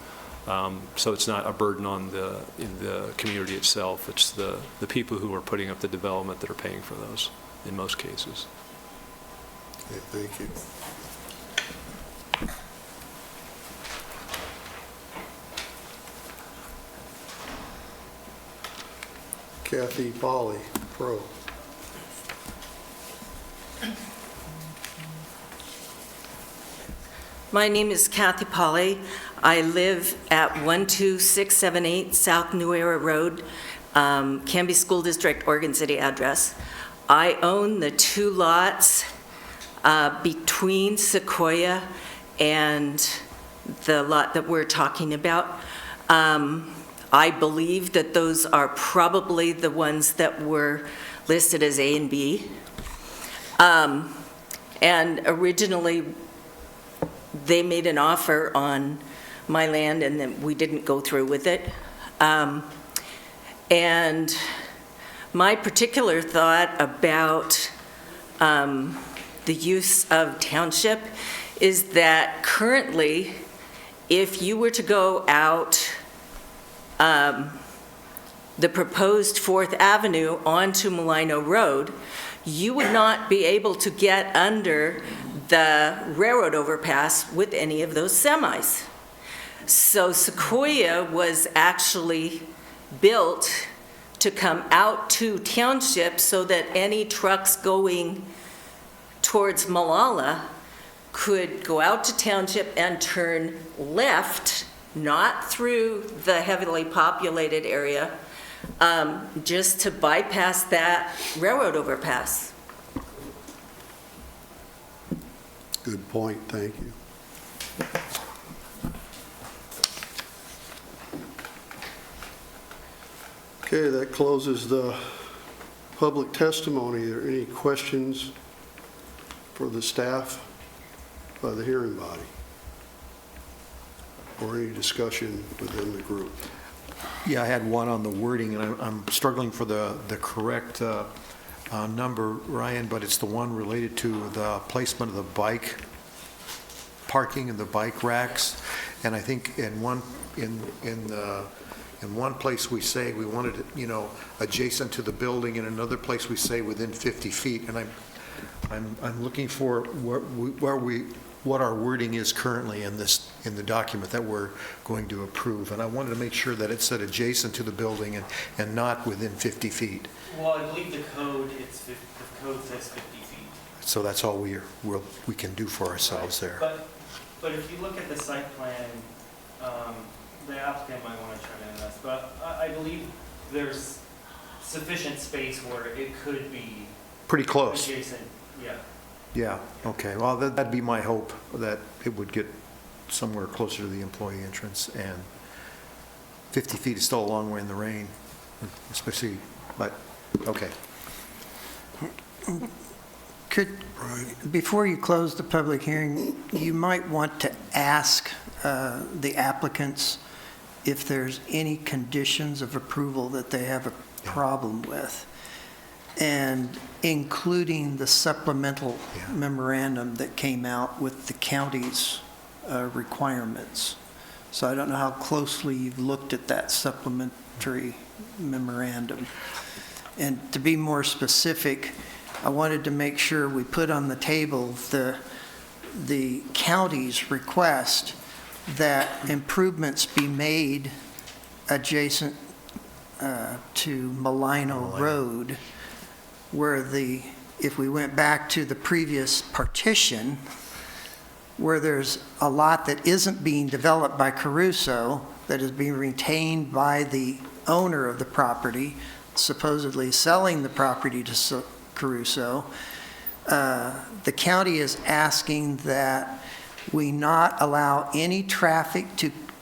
S7: So it's not a burden on the community itself. It's the people who are putting up the development that are paying for those in most cases.
S1: Okay, thank you. Kathy Polly, Pro.
S10: My name is Kathy Polly. I live at 12678 South New Era Road, Canby School District, Oregon City address. I own the two lots between Sequoia and the lot that we're talking about. I believe that those are probably the ones that were listed as A and B. And originally, they made an offer on my land, and then we didn't go through with it. And my particular thought about the use of township is that currently, if you were to go out the proposed 4th Avenue onto Malino Road, you would not be able to get under the railroad overpass with any of those semis. So Sequoia was actually built to come out to township so that any trucks going towards Malala could go out to township and turn left, not through the heavily populated area, just to bypass that railroad overpass.
S1: Good point, thank you. Okay, that closes the public testimony. Are there any questions for the staff by the hearing body? Or any discussion within the group?
S4: Yeah, I had one on the wording, and I'm struggling for the correct number, Ryan, but it's the one related to the placement of the bike parking and the bike racks. And I think in one place we say we wanted it, adjacent to the building, in another place we say within 50 feet. And I'm looking for what our wording is currently in the document that we're going to approve. And I wanted to make sure that it said adjacent to the building and not within 50 feet.
S5: Well, I believe the code says 50 feet.
S4: So that's all we can do for ourselves there.
S5: But if you look at the site plan, the applicant might want to chime in on this, but I believe there's sufficient space where it could be
S4: Pretty close.
S5: adjacent, yeah.
S4: Yeah, okay. Well, that'd be my hope, that it would get somewhere closer to the employee entrance. And 50 feet is still a long way in the rain, especially, but, okay.
S6: Before you close the public hearing, you might want to ask the applicants if there's any conditions of approval that they have a problem with, and including the supplemental memorandum that came out with the county's requirements. So I don't know how closely you've looked at that supplementary memorandum. And to be more specific, I wanted to make sure we put on the table the county's request that improvements be made adjacent to Malino Road, where if we went back to the previous partition, where there's a lot that isn't being developed by Caruso, that is being retained by the owner of the property, supposedly selling the property to Caruso, the county is asking that we not allow any traffic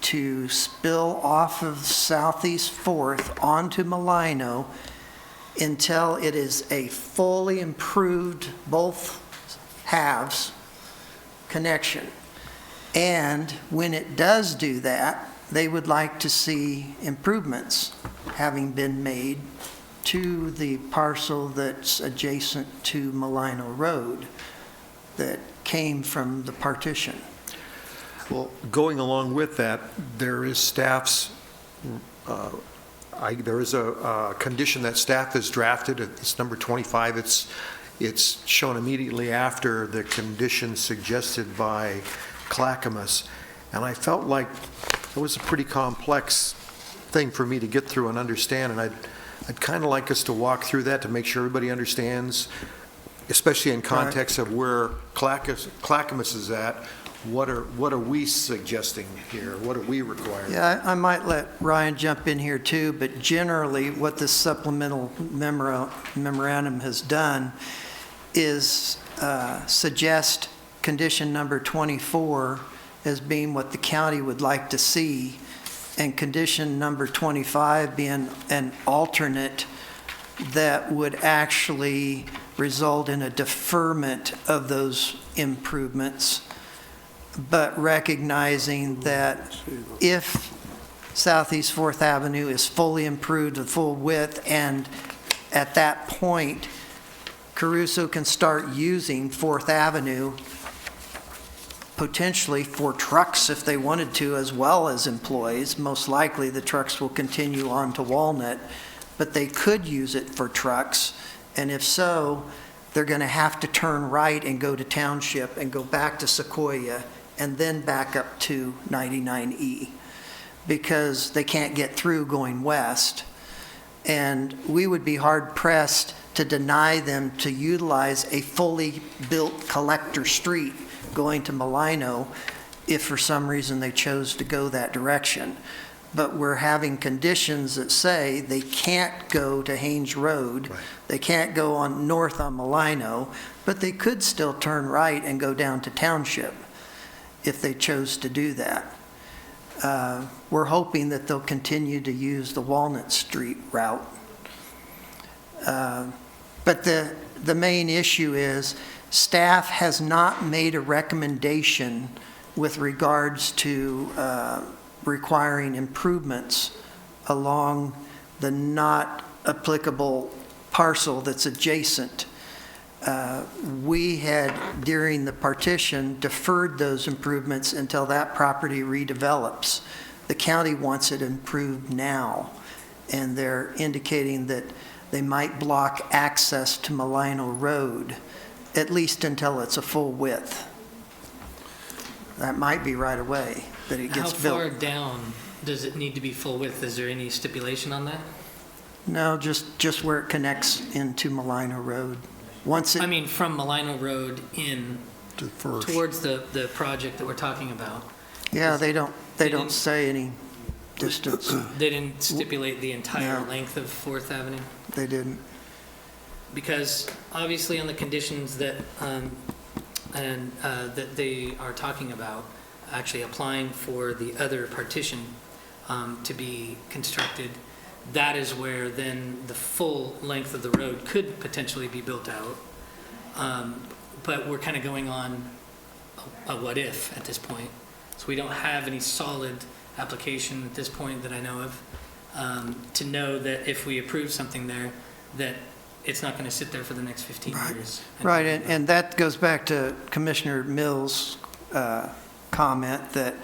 S6: to spill off of Southeast 4th onto Malino until it is a fully improved, both halves, connection. And when it does do that, they would like to see improvements having been made to the parcel that's adjacent to Malino Road that came from the partition.
S4: Well, going along with that, there is staff's, there is a condition that staff has drafted. It's number 25. It's shown immediately after the condition suggested by Clackamas. And I felt like it was a pretty complex thing for me to get through and understand. And I'd kind of like us to walk through that to make sure everybody understands, especially in context of where Clackamas is at. What are we suggesting here? What are we requiring?
S6: Yeah, I might let Ryan jump in here too, but generally what this supplemental memorandum has done is suggest condition number 24 as being what the county would like to see, and condition number 25 being an alternate that would actually result in a deferment of those improvements, but recognizing that if Southeast Fourth Avenue is fully improved to full width, and at that point, Caruso can start using Fourth Avenue potentially for trucks if they wanted to, as well as employees. Most likely, the trucks will continue on to Walnut, but they could use it for trucks, and if so, they're going to have to turn right and go to Township and go back to Sequoia and then back up to 99E, because they can't get through going west. And we would be hard-pressed to deny them to utilize a fully built collector street going to Malino if for some reason they chose to go that direction. But we're having conditions that say they can't go to Haynes Road, they can't go on north on Malino, but they could still turn right and go down to Township if they chose to do that. We're hoping that they'll continue to use the Walnut Street route. But the main issue is staff has not made a recommendation with regards to requiring improvements along the not applicable parcel that's adjacent. We had, during the partition, deferred those improvements until that property redevelops. The county wants it improved now, and they're indicating that they might block access to Malino Road, at least until it's a full width. That might be right away that it gets built.
S8: How far down does it need to be full width? Is there any stipulation on that?
S6: No, just where it connects into Malino Road. Once it,
S8: I mean, from Malino Road in towards the project that we're talking about.
S6: yeah, they don't say any distance.
S8: They didn't stipulate the entire
S6: No.
S8: length of 4th Avenue?
S6: They didn't.
S8: Because obviously on the conditions that, that they are talking about, actually applying for the other partition to be constructed, that is where then the full length of the road could potentially be built out. But we're kind of going on a what if at this point. So we don't have any solid application at this point that I know of to know that if we approve something there, that it's not going to sit there for the next 15 years.
S6: Right, and that goes back to Commissioner Mills' comment that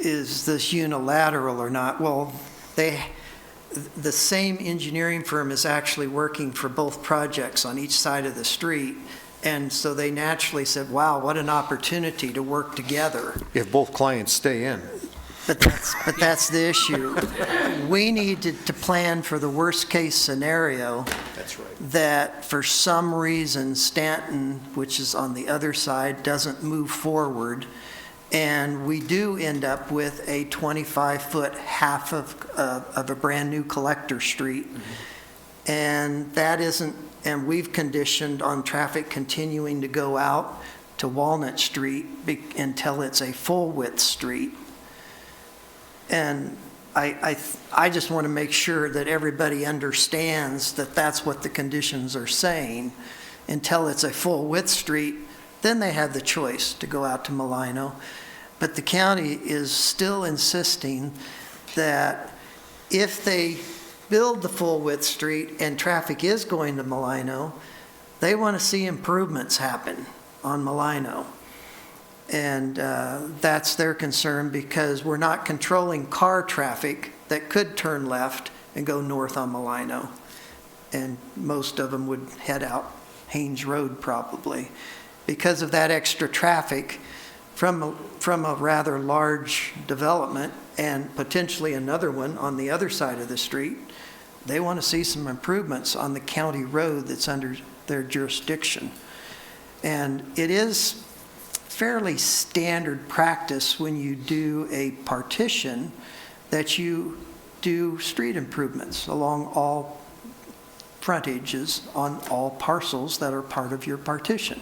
S6: is this unilateral or not? Well, the same engineering firm is actually working for both projects on each side of the street, and so they naturally said, wow, what an opportunity to work together.
S4: If both clients stay in.
S6: But that's the issue. We need to plan for the worst-case scenario.
S4: That's right.
S6: That for some reason Stanton, which is on the other side, doesn't move forward, and we do end up with a 25-foot half of a brand-new collector street. And that isn't, and we've conditioned on traffic continuing to go out to Walnut Street until it's a full-width street. And I just want to make sure that everybody understands that that's what the conditions are saying. Until it's a full-width street, then they have the choice to go out to Malino. But the county is still insisting that if they build the full-width street and traffic is going to Malino, they want to see improvements happen on Malino. And that's their concern, because we're not controlling car traffic that could turn left and go north on Malino. And most of them would head out Haynes Road probably. Because of that extra traffic from a rather large development and potentially another one on the other side of the street, they want to see some improvements on the county road that's under their jurisdiction. And it is fairly standard practice when you do a partition that you do street improvements along all frontages on all parcels that are part of your partition.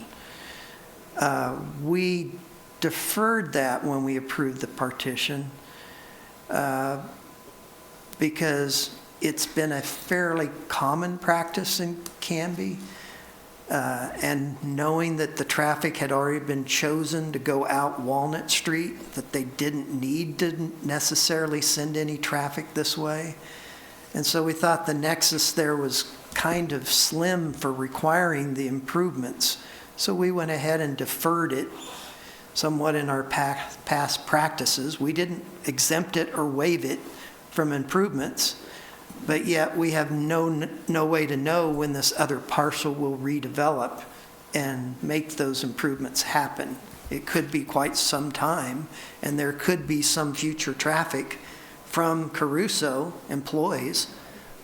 S6: We deferred that when we approved the partition because it's been a fairly common practice in Canby. And knowing that the traffic had already been chosen to go out Walnut Street, that they didn't need to necessarily send any traffic this way. And so we thought the nexus there was kind of slim for requiring the improvements. So we went ahead and deferred it somewhat in our past practices. We didn't exempt it or waive it from improvements, but yet we have no way to know when this other parcel will redevelop and make those improvements happen. It could be quite some time, and there could be some future traffic from Caruso employees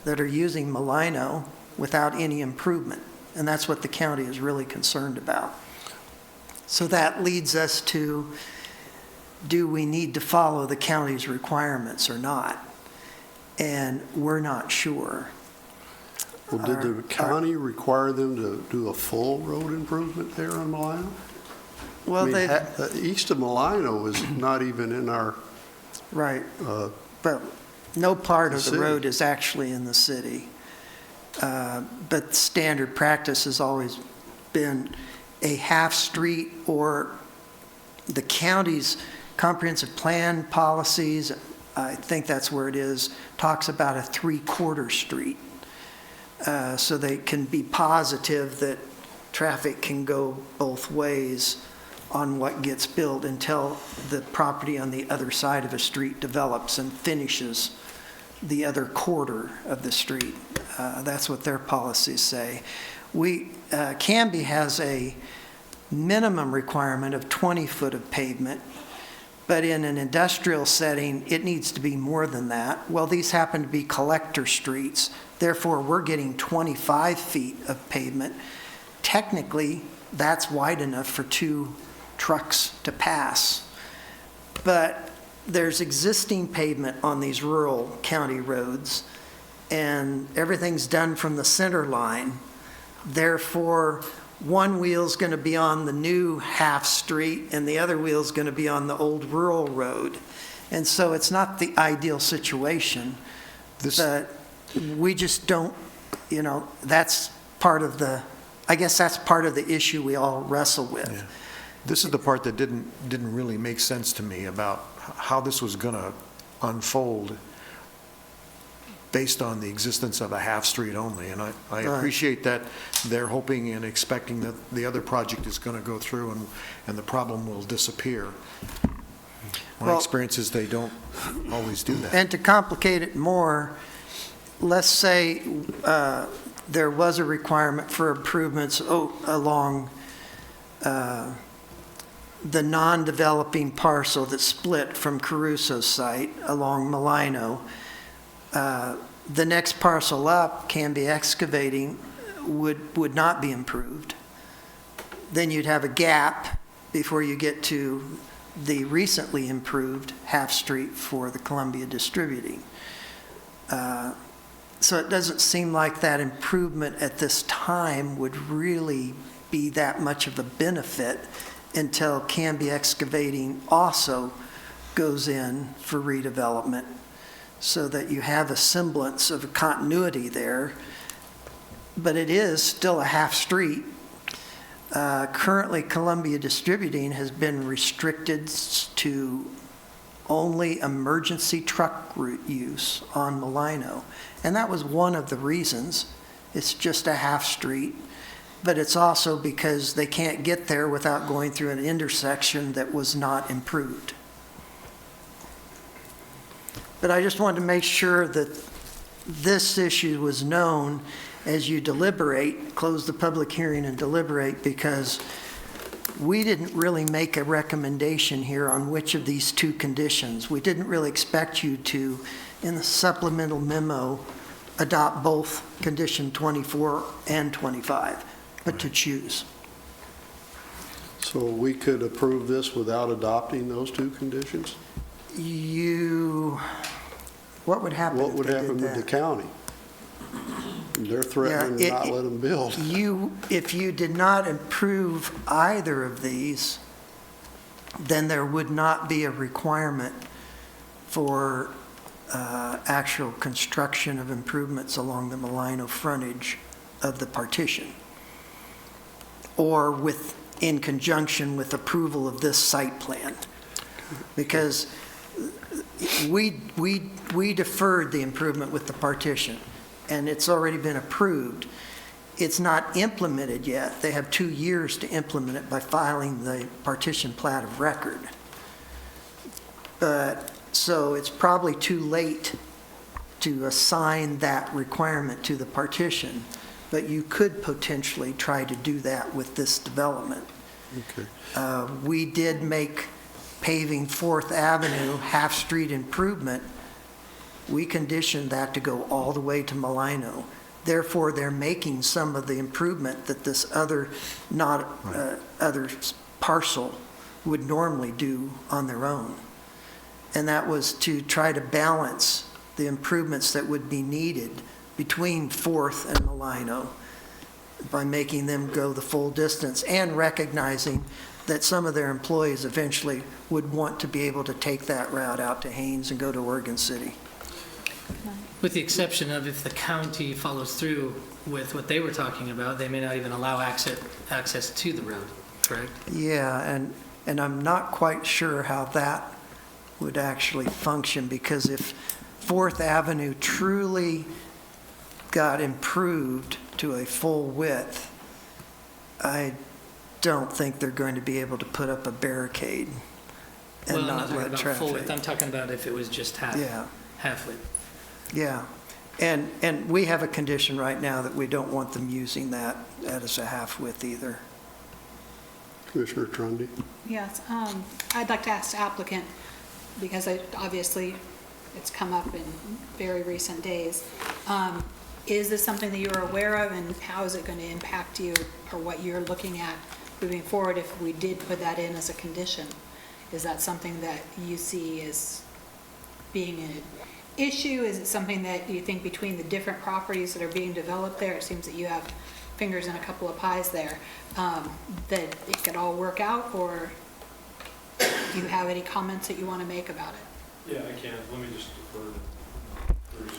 S6: that are using Malino without any improvement, and that's what the county is really concerned about. So that leads us to, do we need to follow the county's requirements or not? And we're not sure.
S1: Well, did the county require them to do a full road improvement there on Malino?
S6: Well,
S1: East of Malino is not even in our,
S6: right, but no part of the
S1: city.
S6: road is actually in the city. But standard practice has always been a half street, or the county's comprehensive plan policies, I think that's where it is, talks about a 3/4 street. So they can be positive that traffic can go both ways on what gets built until the property on the other side of a street develops and finishes the other quarter of the street. That's what their policies say. Canby has a minimum requirement of 20 foot of pavement, but in an industrial setting, it needs to be more than that. Well, these happen to be collector streets, therefore we're getting 25 feet of pavement. Technically, that's wide enough for 2 trucks to pass. But there's existing pavement on these rural county roads, and everything's done from the center line. Therefore, one wheel's going to be on the new half street and the other wheel's going to be on the old rural road. And so it's not the ideal situation. But we just don't, that's part of the, I guess that's part of the issue we all wrestle with.
S4: Yeah. This is the part that didn't really make sense to me about how this was going to unfold based on the existence of a half street only. And I appreciate that they're hoping and expecting that the other project is going to go through and the problem will disappear. My experience is they don't always do that.
S6: And to complicate it more, let's say there was a requirement for improvements along the non-developing parcel that split from Caruso's site along Malino. The next parcel up, Canby excavating, would not be improved. Then you'd have a gap before you get to the recently improved half street for the Columbia Distributing. So it doesn't seem like that improvement at this time would really be that much of a benefit until Canby excavating also goes in for redevelopment, so that you have a semblance of a continuity there. But it is still a half street. Currently, Columbia Distributing has been restricted to only emergency truck route use on Malino. And that was one of the reasons. It's just a half street, but it's also because they can't get there without going through an intersection that was not improved. But I just wanted to make sure that this issue was known as you deliberate, close the public hearing and deliberate, because we didn't really make a recommendation here on which of these 2 conditions. We didn't really expect you to, in the supplemental memo, adopt both condition 24 and 25, but to choose.
S1: so we could approve this without adopting those 2 conditions?
S6: What would happen
S1: What
S6: if
S1: would
S6: they did
S1: happen with the
S6: that?
S1: county? They're threatening to
S6: Yeah,
S1: not let them build.
S6: If you did not improve either of these, then there would not be a requirement for actual construction of improvements along the Malino frontage of the partition, or in conjunction with approval of this site plan. Because we deferred the improvement with the partition, and it's already been approved. It's not implemented yet. They have 2 years to implement it by filing the partition plat of record. So it's probably too late to assign that requirement to the partition, but you could potentially try to do that with this development.
S1: Okay.
S6: We did make paving 4th Avenue half-street improvement. We conditioned that to go all the way to Malino. Therefore, they're making some of the improvement that this other parcel would normally do on their own. And that was to try to balance the improvements that would be needed between 4th and Malino by making them go the full distance and recognizing that some of their employees eventually would want to be able to take that route out to Haines and go to Oregon City.
S8: With the exception of if the county follows through with what they were talking about, they may not even allow access to the road, correct?
S6: Yeah, and I'm not quite sure how that would actually function, because if 4th Avenue truly got improved to a full width, I don't think they're going to be able to put up a barricade and
S8: Well, I'm
S6: not
S8: not talking
S6: let
S8: about full width,
S6: traffic.
S8: I'm talking about if it was just half width.
S6: Yeah, and we have a condition right now that we don't want them using that as a half width either.
S1: Commissioner Trundy?
S3: Yes, I'd like to ask the applicant, because obviously it's come up in very recent days. Is this something that you're aware of, and how is it going to impact you, or what you're looking at moving forward if we did put that in as a condition? Is that something that you see as being an issue? Is it something that you think between the different properties that are being developed there, it seems that you have fingers in a couple of pies there, that it could all work out, or do you have any comments that you want to make about it?
S7: Yeah, I can. Let me just defer to Bruce.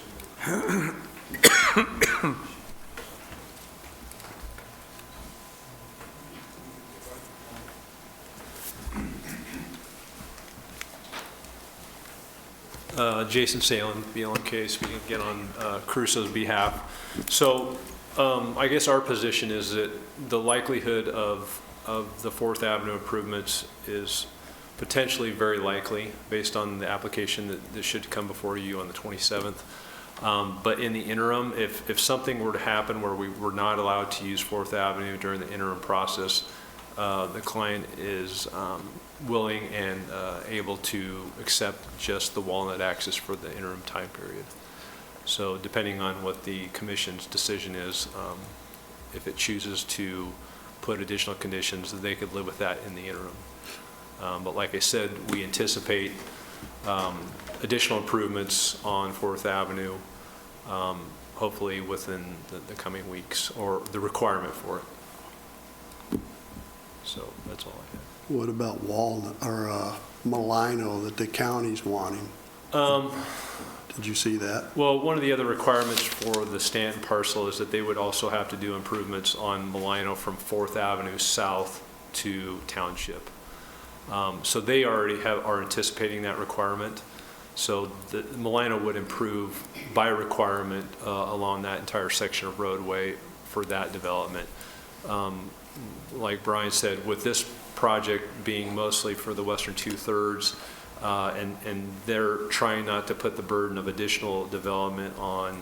S7: Jason Salen, BLMK, speaking again on Crusoe's behalf. So I guess our position is that the likelihood of the 4th Avenue improvements is potentially very likely based on the application that should come before you on the 27th. But in the interim, if something were to happen where we were not allowed to use 4th Avenue during the interim process, the client is willing and able to accept just the Walnut access for the interim time period. So depending on what the commission's decision is, if it chooses to put additional conditions, they could live with that in the interim. But like I said, we anticipate additional improvements on 4th Avenue, hopefully within the coming weeks, or the requirement for it. So that's all I have.
S1: What about Walnut, or Malino that the county's wanting? Did you see that?
S7: Well, one of the other requirements for the Stanton parcel is that they would also have to do improvements on Malino from 4th Avenue south to Township. So they already are anticipating that requirement. So the Malino would improve by requirement along that entire section of roadway for that development. Like Brian said, with this project being mostly for the western 2/3, and they're trying not to put the burden of additional development on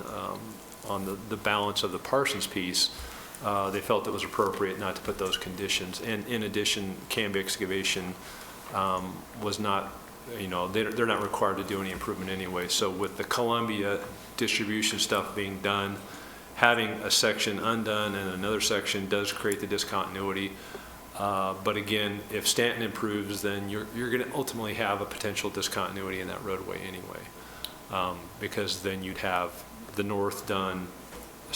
S7: the balance of the Parsons piece, they felt it was appropriate not to put those conditions. And in addition, Canby excavation was not, they're not required to do any improvement anyway. So with the Columbia distribution stuff being done, having a section undone and another section does create the discontinuity. But again, if Stanton improves, then you're going to ultimately have a potential discontinuity in that roadway anyway, because then you'd have the north done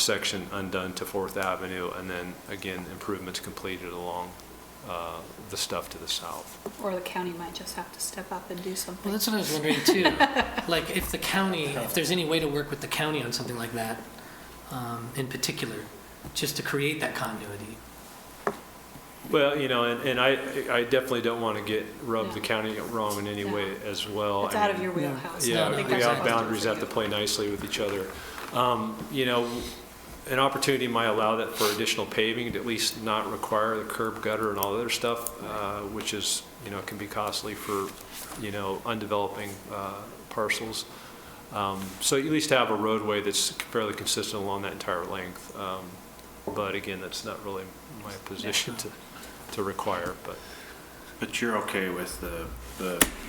S7: section undone to Fourth Avenue, and then, again, improvements completed along the stuff to the south.
S3: Or the county might just have to step up and do
S8: Well,
S3: something.
S8: that's what I was wondering too. Like, if the county, if there's any way to work with the county on something like that, in particular, just to create that continuity.
S7: Well, and I definitely don't want to rub the county wrong in any
S3: No.
S7: way as well.
S3: It's
S7: I
S3: out
S7: mean,
S3: of your wheelhouse.
S7: Yeah,
S3: I think
S7: we
S3: that's
S7: have
S3: positive
S7: boundaries
S3: for
S7: have to
S3: you.
S7: play nicely with each other. An opportunity might allow that for additional paving, to at least not require the curb gutter and all the other stuff, which is, can be costly for, undeveloping parcels. So you at least have a roadway that's fairly consistent along that entire length. But again, that's not really my position to require, but.
S2: But you're okay with the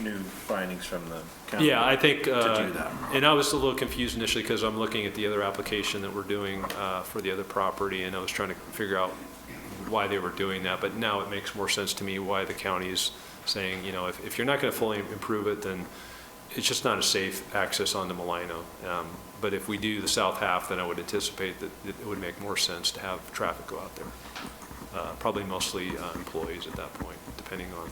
S2: new findings from the county?
S7: Yeah, I think,
S2: To do that.
S7: and I was a little confused initially because I'm looking at the other application that we're doing for the other property, and I was trying to figure out why they were doing that, but now it makes more sense to me why the county is saying, if you're not going to fully improve it, then it's just not a safe access onto Malino. But if we do the south half, then I would anticipate that it would make more sense to have traffic go out there. Probably mostly employees at that point, depending on.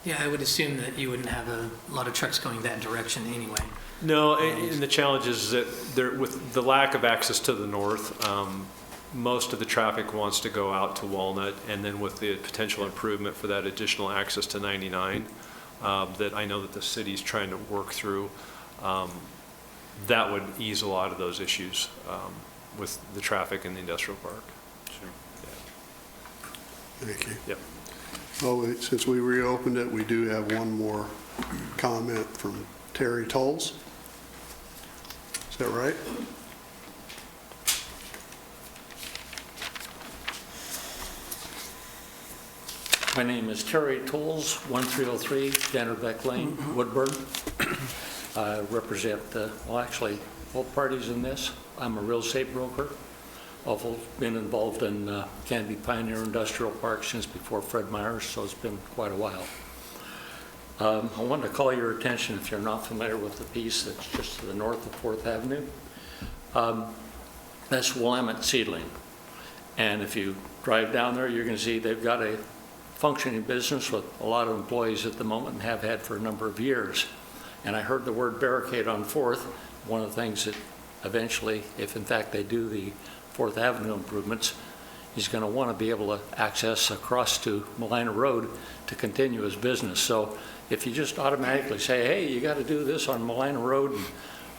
S8: Yeah, I would assume that you wouldn't have a lot of trucks going that direction anyway.
S7: No, and the challenge is that with the lack of access to the north, most of the traffic wants to go out to Walnut, and then with the potential improvement for that additional access to 99 that I know that the city's trying to work through, that would ease a lot of those issues with the traffic in the industrial park.
S1: Thank you.
S7: Yep.
S1: Oh, since we reopened it, we do have one more comment from Terry Tolles. Is that right?
S11: My name is Terry Tolles, 1303 Dannerbeck Lane, Woodburn. I represent, actually, both parties in this. I'm a real estate broker. I've been involved in Canby Pioneer Industrial Park since before Fred Meyers, so it's been quite a while. I wanted to call your attention, if you're not familiar with the piece that's just to the north of 4th Avenue. That's Willamette Seedling. And if you drive down there, you're going to see they've got a functioning business with a lot of employees at the moment and have had for a number of years. And I heard the word barricade on 4th. One of the things that eventually, if in fact they do the 4th Avenue improvements, he's going to want to be able to access across to Malina Road to continue his business. So if you just automatically say, hey, you got to do this on Malina Road, and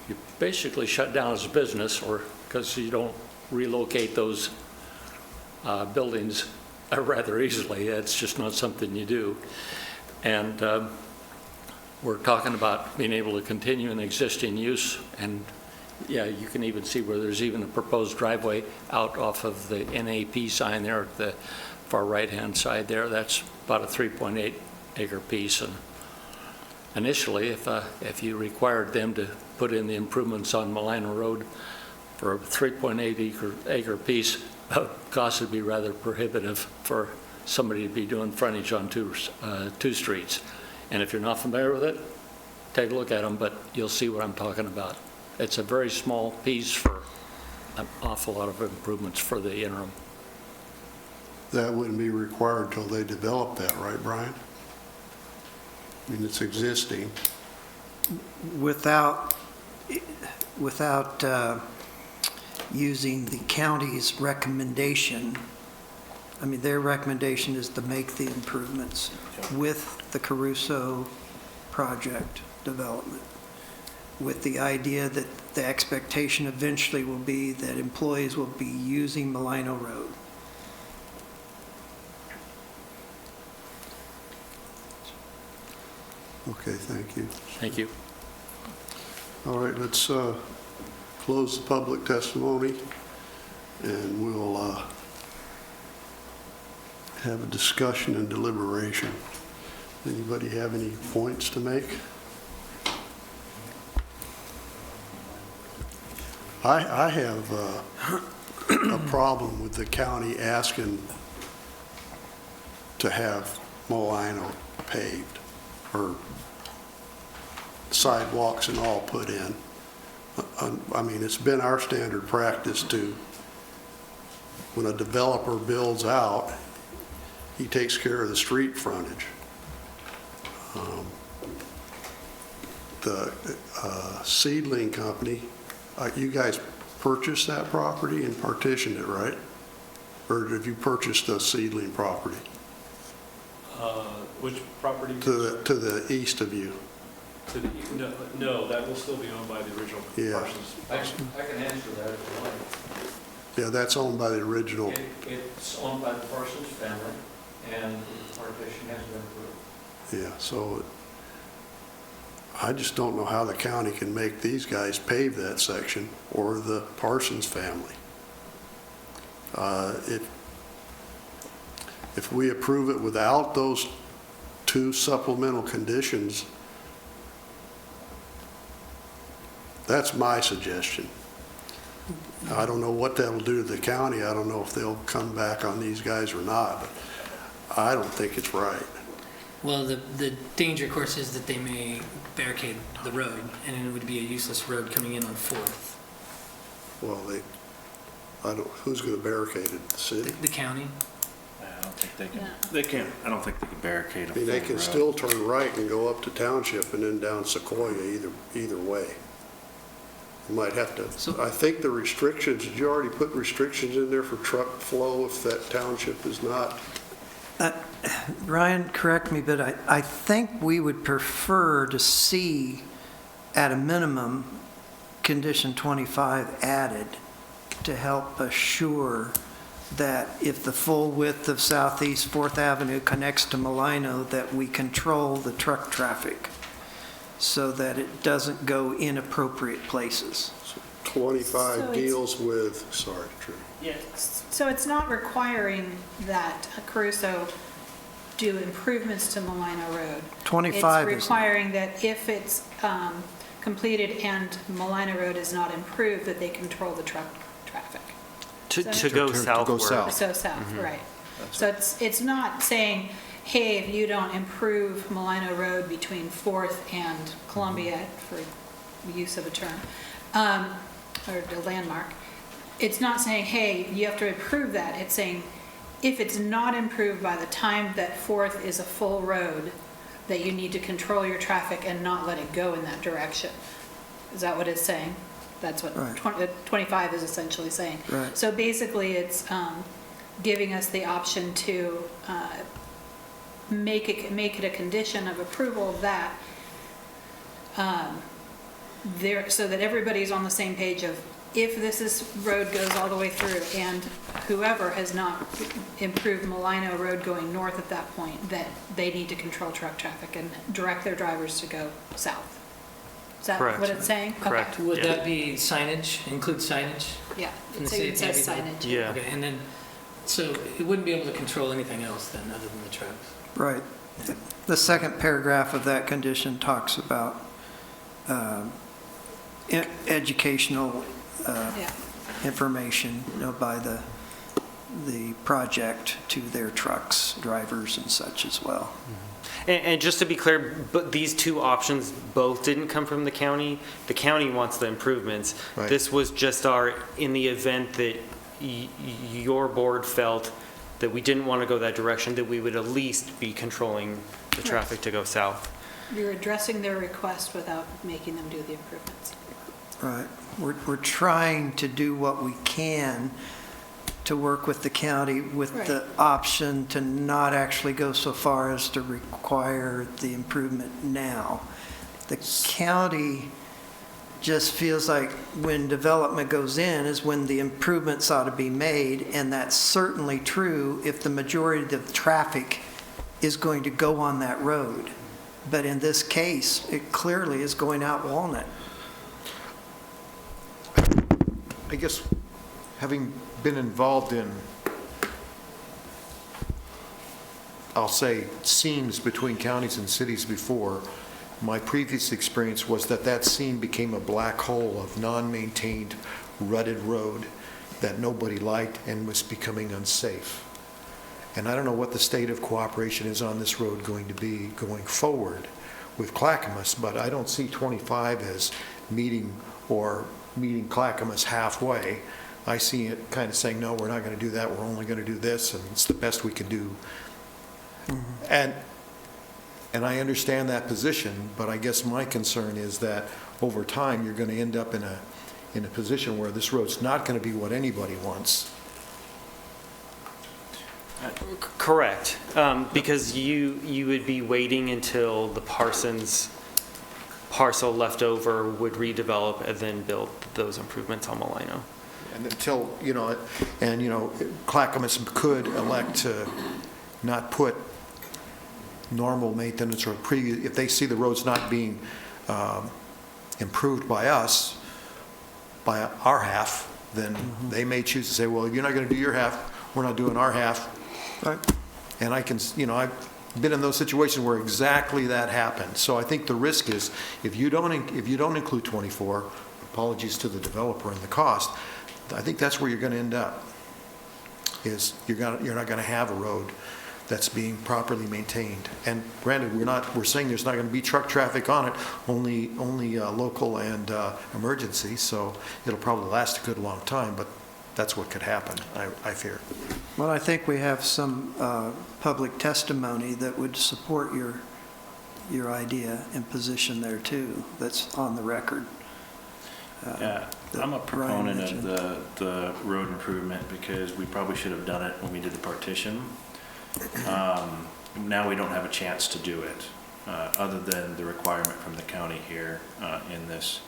S11: you basically shut down his business, or because you don't relocate those buildings rather easily. It's just not something you do. And we're talking about being able to continue an existing use, and yeah, you can even see where there's even a proposed driveway out off of the NAP sign there at the far right-hand side there. That's about a 3.8 acre piece. And initially, if you required them to put in the improvements on Malina Road for a 3.8 acre piece, cost would be rather prohibitive for somebody to be doing frontage on two streets. And if you're not familiar with it, take a look at them, but you'll see what I'm talking about. It's a very small piece for an awful lot of improvements for the interim.
S1: That wouldn't be required till they develop that, right, Brian? I mean, it's existing.
S6: Without using the county's recommendation, I mean, their recommendation is to make the improvements with the Caruso project development, with the idea that the expectation eventually will be that employees will be using Malino Road.
S1: Okay, thank you.
S11: Thank you.
S1: All right, let's close the public testimony, and we'll have a discussion and deliberation. Anybody have any points to make? I have a problem with the county asking to have Malino paved or sidewalks and all put in. I mean, it's been our standard practice to, when a developer builds out, he takes care of the street frontage. The Seedling Company, you guys purchased that property and partitioned it, right? Or have you purchased the Seedling property
S7: Which property?
S1: to the east of you?
S7: No, that will still be owned by the original
S1: Yeah.
S7: Parsons.
S11: I can answer that if you like.
S1: Yeah, that's owned by the original.
S11: It's owned by the Parsons family, and the partition has been approved.
S1: Yeah, so I just don't know how the county can make these guys pave that section, or the Parsons family. If we approve it without those two supplemental conditions, that's my suggestion. I don't know what that'll do to the county. I don't know if they'll come back on these guys or not, but I don't think it's right.
S8: Well, the danger, of course, is that they may barricade the road, and it would be a useless road coming in on 4th.
S1: Well, who's going to barricade it? The city?
S8: The county?
S2: I don't think they can,
S3: No.
S2: they can't, I don't think they can barricade a
S1: I mean, they
S2: full
S1: can
S2: road.
S1: still turn right and go up to Township and then down Sequoia either way. You might have to,
S8: So-
S1: I think the restrictions, did you already put restrictions in there for truck flow if that township is not?
S6: Ryan, correct me, but I think we would prefer to see, at a minimum, condition 25 added to help assure that if the full width of Southeast 4th Avenue connects to Malino, that we control the truck traffic so that it doesn't go inappropriate places.
S1: 25
S3: So it's-
S1: deals with, sorry, Drew.
S3: So it's not requiring that Caruso do improvements to Malino Road.
S6: 25
S3: It's
S6: is,
S3: requiring that if it's completed and Malino Road is not improved, that they control the truck traffic.
S5: To
S3: To
S5: go
S4: go
S5: southward.
S4: south.
S3: So south, right. So it's not saying, hey, if you don't improve Malino Road between 4th and Columbia, for use of a term, or a landmark, it's not saying, hey, you have to improve that. It's saying, if it's not improved by the time that 4th is a full road, that you need to control your traffic and not let it go in that direction. Is that what it's saying? That's what
S6: Right.
S3: 25 is essentially saying.
S6: Right.
S3: So basically, it's giving us the option to make it a condition of approval that so that everybody's on the same page of, if road goes all the way through and whoever has not improved Malino Road going north at that point, that they need to control truck traffic and direct their drivers to go south. Is that
S5: Correct.
S3: what it's saying? Okay.
S5: Correct.
S8: Would
S5: Yeah.
S8: that be signage, include signage?
S3: Yeah,
S8: In the
S3: so
S8: city
S3: it
S8: of
S3: says
S8: Canby?
S3: signage.
S5: Yeah.
S8: Okay, and then, so it wouldn't be able to control anything else then, other than the trucks?
S6: right. The second paragraph of that condition talks about educational
S3: Yeah.
S6: information, by the project to their trucks, drivers and such as well.
S5: And just to be clear, but these two options both didn't come from the county. The county wants the improvements.
S4: Right.
S5: This was just in the event that your board felt that we didn't want to go that direction, that we would at least be controlling the traffic to go south.
S3: You're addressing their request without making them do the improvements.
S6: Right. We're trying to do what we can to work with the county with
S3: Right.
S6: the option to not actually go so far as to require the improvement now. The county just feels like when development goes in is when the improvements ought to be made, and that's certainly true if the majority of the traffic is going to go on that road. But in this case, it clearly is going out Walnut.
S4: I guess, having been involved in, I'll say, seams between counties and cities before, my previous experience was that seam became a black hole of non-maintained rutted road that nobody liked and was becoming unsafe. And I don't know what the state of cooperation is on this road going to be going forward with Clackamas, but I don't see 25 as meeting Clackamas halfway. I see it kind of saying, no, we're not going to do that, we're only going to do this, and it's the best we can do. And I understand that position, but I guess my concern is that over time, you're going to end up in a position where this road's not going to be what anybody wants.
S5: Correct, because you would be waiting until the Parsons parcel left over would redevelop and then build those improvements on Malino.
S4: And until, Clackamas could elect to not put normal maintenance or previous, if they see the road's not being improved by us, by our half, then they may choose to say, well, you're not going to do your half, we're not doing our half.
S6: Right.
S4: And I've been in those situations where exactly that happened. So I think the risk is, if you don't include 24, apologies to the developer and the cost, I think that's where you're going to end up, is you're not going to have a road that's being properly maintained. And granted, we're saying there's not going to be truck traffic on it, only local and emergency, so it'll probably last a good long time, but that's what could happen, I fear.
S6: Well, I think we have some public testimony that would support your idea and position there too, that's on the record.
S2: Yeah, I'm a proponent of the road improvement because we probably should have done it when we did the partition. Now we don't have a chance to do it, other than the requirement from the county here in this.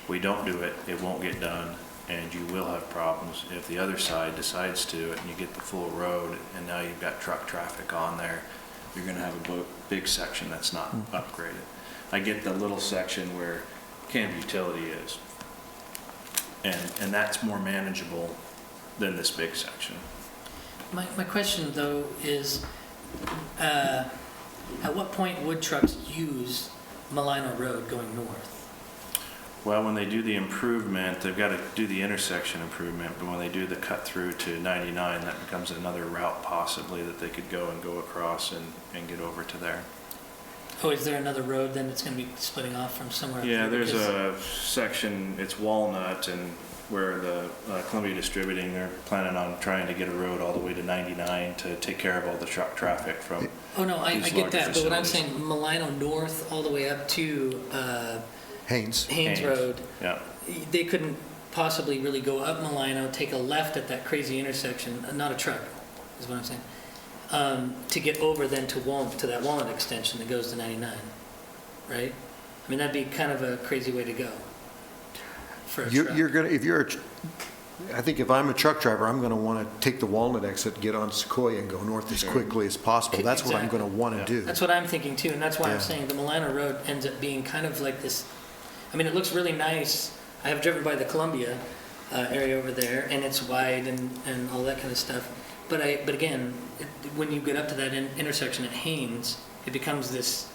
S2: We don't do it, it won't get done, and you will have problems if the other side decides to, and you get the full road, and now you've got truck traffic on there. You're going to have a big section that's not upgraded. I get the little section where Canby Utility is, and that's more manageable than this big section.
S8: My question, though, is at what point would trucks use Malino Road going north?
S2: Well, when they do the improvement, they've got to do the intersection improvement, but when they do the cut through to 99, that becomes another route possibly that they could go across and get over to there.
S8: Oh, is there another road then that's going to be splitting off from somewhere?
S2: Yeah, there's a section, it's Walnut, and where the Columbia Distributing, they're planning on trying to get a road all the way to 99 to take care of all the truck traffic from.
S8: Oh, no, I
S2: these
S8: get that,
S2: larger
S8: but what I'm
S2: facilities.
S8: saying, Malino North all the way up to
S4: Haynes.
S8: Haynes Road,
S2: Yeah.
S8: they couldn't possibly really go up Malino, take a left at that crazy intersection, not a truck, is what I'm saying, to get over then to that Walnut extension that goes to 99, right? I mean, that'd be kind of a crazy way to go for a truck.
S4: I think if I'm a truck driver, I'm going to want to take the Walnut exit, get on Sequoia, and go north as quickly as possible. That's what I'm going to want to do.
S8: That's what I'm thinking too, and that's why
S4: Yeah.
S8: I'm saying the Malino Road ends up being kind of like this. I mean, it looks really nice. I have driven by the Columbia area over there, and it's wide and all that kind of stuff. But again, when you get up to that intersection at Haynes, it becomes this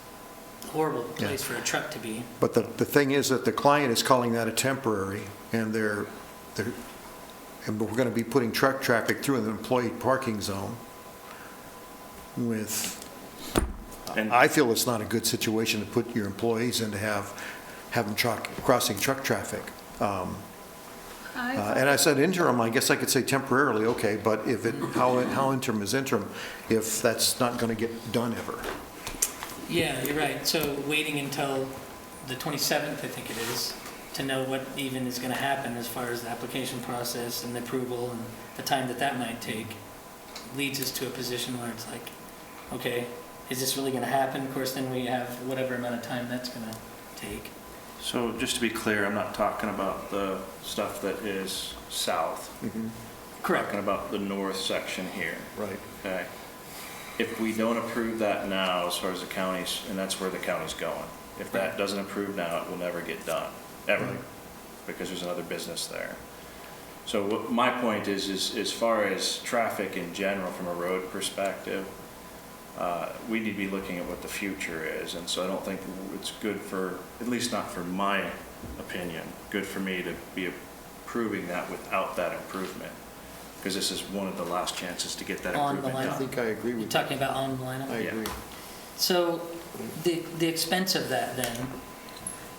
S8: horrible place for a truck to be.
S4: But the thing is that the client is calling that a temporary, and and we're going to be putting truck traffic through an employee parking zone
S2: And
S4: I feel it's not a good situation to put your employees in to have them crossing truck traffic. And I said interim, I guess I could say temporarily, okay, but how interim is interim if that's not going to get done ever?
S8: Yeah, you're right. So waiting until the 27th, I think it is, to know what even is going to happen as far as the application process and the approval and the time that might take leads us to a position where it's like, okay, is this really going to happen? Of course, then we have whatever amount of time that's going to take.
S2: so just to be clear, I'm not talking about the stuff that is south.
S8: Correct.
S2: Talking about the north section here.
S4: Right.
S2: Okay. If we don't approve that now, as far as the counties, and that's where the county's going, if that doesn't approve now, it will never get done, ever, because there's another business there. So what my point is as far as traffic in general from a road perspective, we need to be looking at what the future is, and so I don't think it's good for, at least not for my opinion, good for me to be approving that without that improvement, because this is one of the last chances to get that
S8: On the
S2: improvement
S8: line.
S2: done.
S4: I think I agree
S8: You're
S4: with
S8: talking about on Malino?
S4: I
S2: Yeah.
S4: agree.
S8: So the expense of that then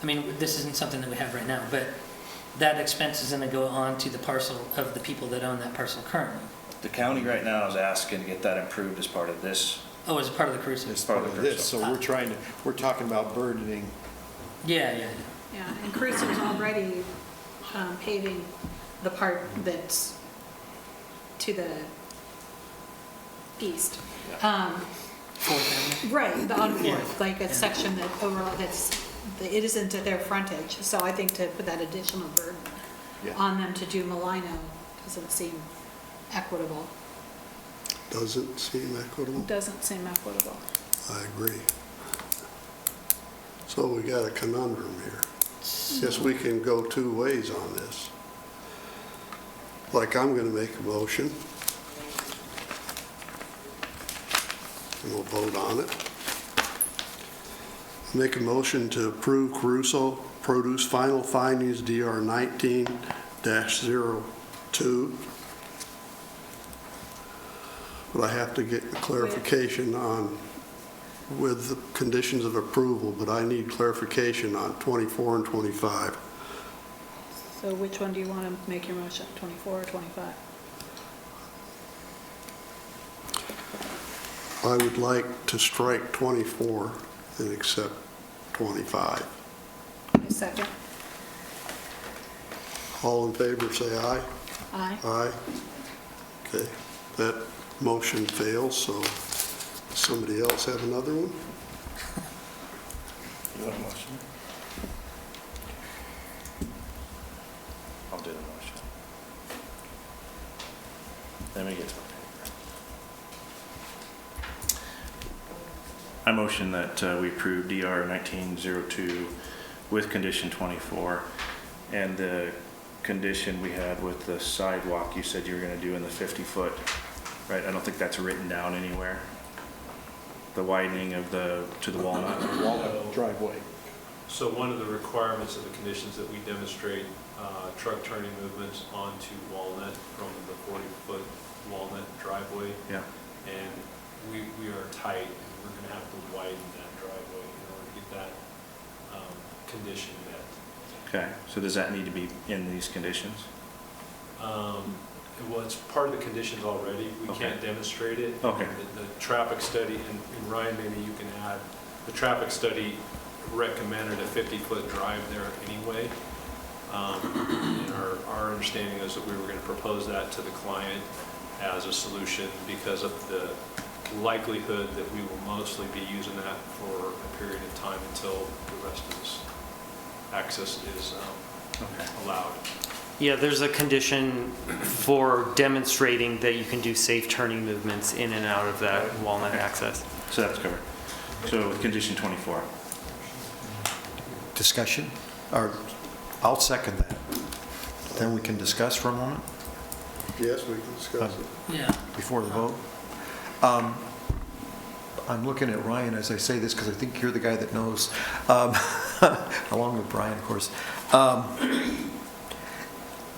S8: I mean, this isn't something that we have right now, but that expense is going to go on to the parcel of the people that own that parcel currently.
S2: The county right now is asking to get that improved as part of this.
S8: Oh, as a part of the cruiser?
S4: As
S2: part
S4: part
S2: of
S4: of
S2: the
S4: this, so we're talking about burdening.
S8: Yeah.
S3: Yeah, and Cruiser's already paving the part that's to the east.
S8: Fourth Avenue.
S3: Right, the on Fourth, like a section that it isn't at their frontage. So I think to put that additional burden
S4: Yeah.
S3: on them to do Malino doesn't seem equitable.
S1: Doesn't seem equitable.
S3: Doesn't seem equitable.
S1: I agree. So we got a conundrum here. Guess we can go two ways on this. Like, I'm going to make a motion. And we'll vote on it. Make a motion to approve Caruso Produce Final Findings DR 19-02. But I have to get clarification on, with the conditions of approval, but I need clarification on 24 and 25.
S3: So which one do you want to make your motion, 24 or 25?
S1: I would like to strike 24 and accept 25.
S3: A second?
S1: All in favor, say aye.
S3: Aye.
S1: Aye. Okay, that motion fails, so somebody else have another one?
S2: You want a motion? I'll do the motion. Let me get to my paper. I motion that we approve DR 1902 with condition 24, and the condition we had with the sidewalk, you said you were going to do in the 50-foot, right? I don't think that's written down anywhere. The widening of to the Walnut.
S4: Walnut driveway.
S7: So one of the requirements of the conditions that we demonstrate truck turning movements onto Walnut from the 40-foot Walnut driveway.
S2: Yeah.
S7: And we are tight, and we're going to have to widen that driveway in order to get that condition met.
S2: Okay, so does that need to be in these conditions?
S7: Well, it's part of the conditions already. We
S2: Okay.
S7: can't demonstrate it.
S2: Okay.
S7: The traffic study, and Ryan, maybe you can add, the traffic study recommended a 50-foot drive there anyway. And our understanding is that we were going to propose that to the client as a solution because of the likelihood that we will mostly be using that for a period of time until the rest of this access is allowed.
S5: Yeah, there's a condition for demonstrating that you can do safe turning movements in and out of that Walnut access.
S2: So that's covered. So with condition 24.
S4: Discussion, or I'll second that. Then we can discuss for a moment
S1: Yes, we can discuss it.
S8: Yeah.
S4: before the vote. I'm looking at Ryan as I say this because I think you're the guy that knows, along with Brian, of course.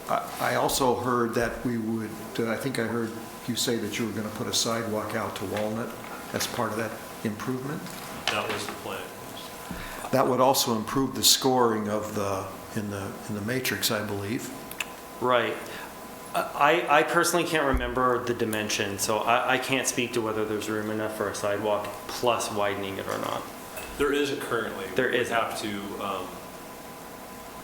S4: I also heard that we would, I think I heard you say that you were going to put a sidewalk out to Walnut as part of that improvement.
S7: That was the plan.
S4: That would also improve the scoring of in the matrix, I believe.
S5: Right. I personally can't remember the dimension, so I can't speak to whether there's room enough for a sidewalk plus widening it or not.
S7: There isn't currently.
S5: There
S7: We would
S5: isn't.
S7: have to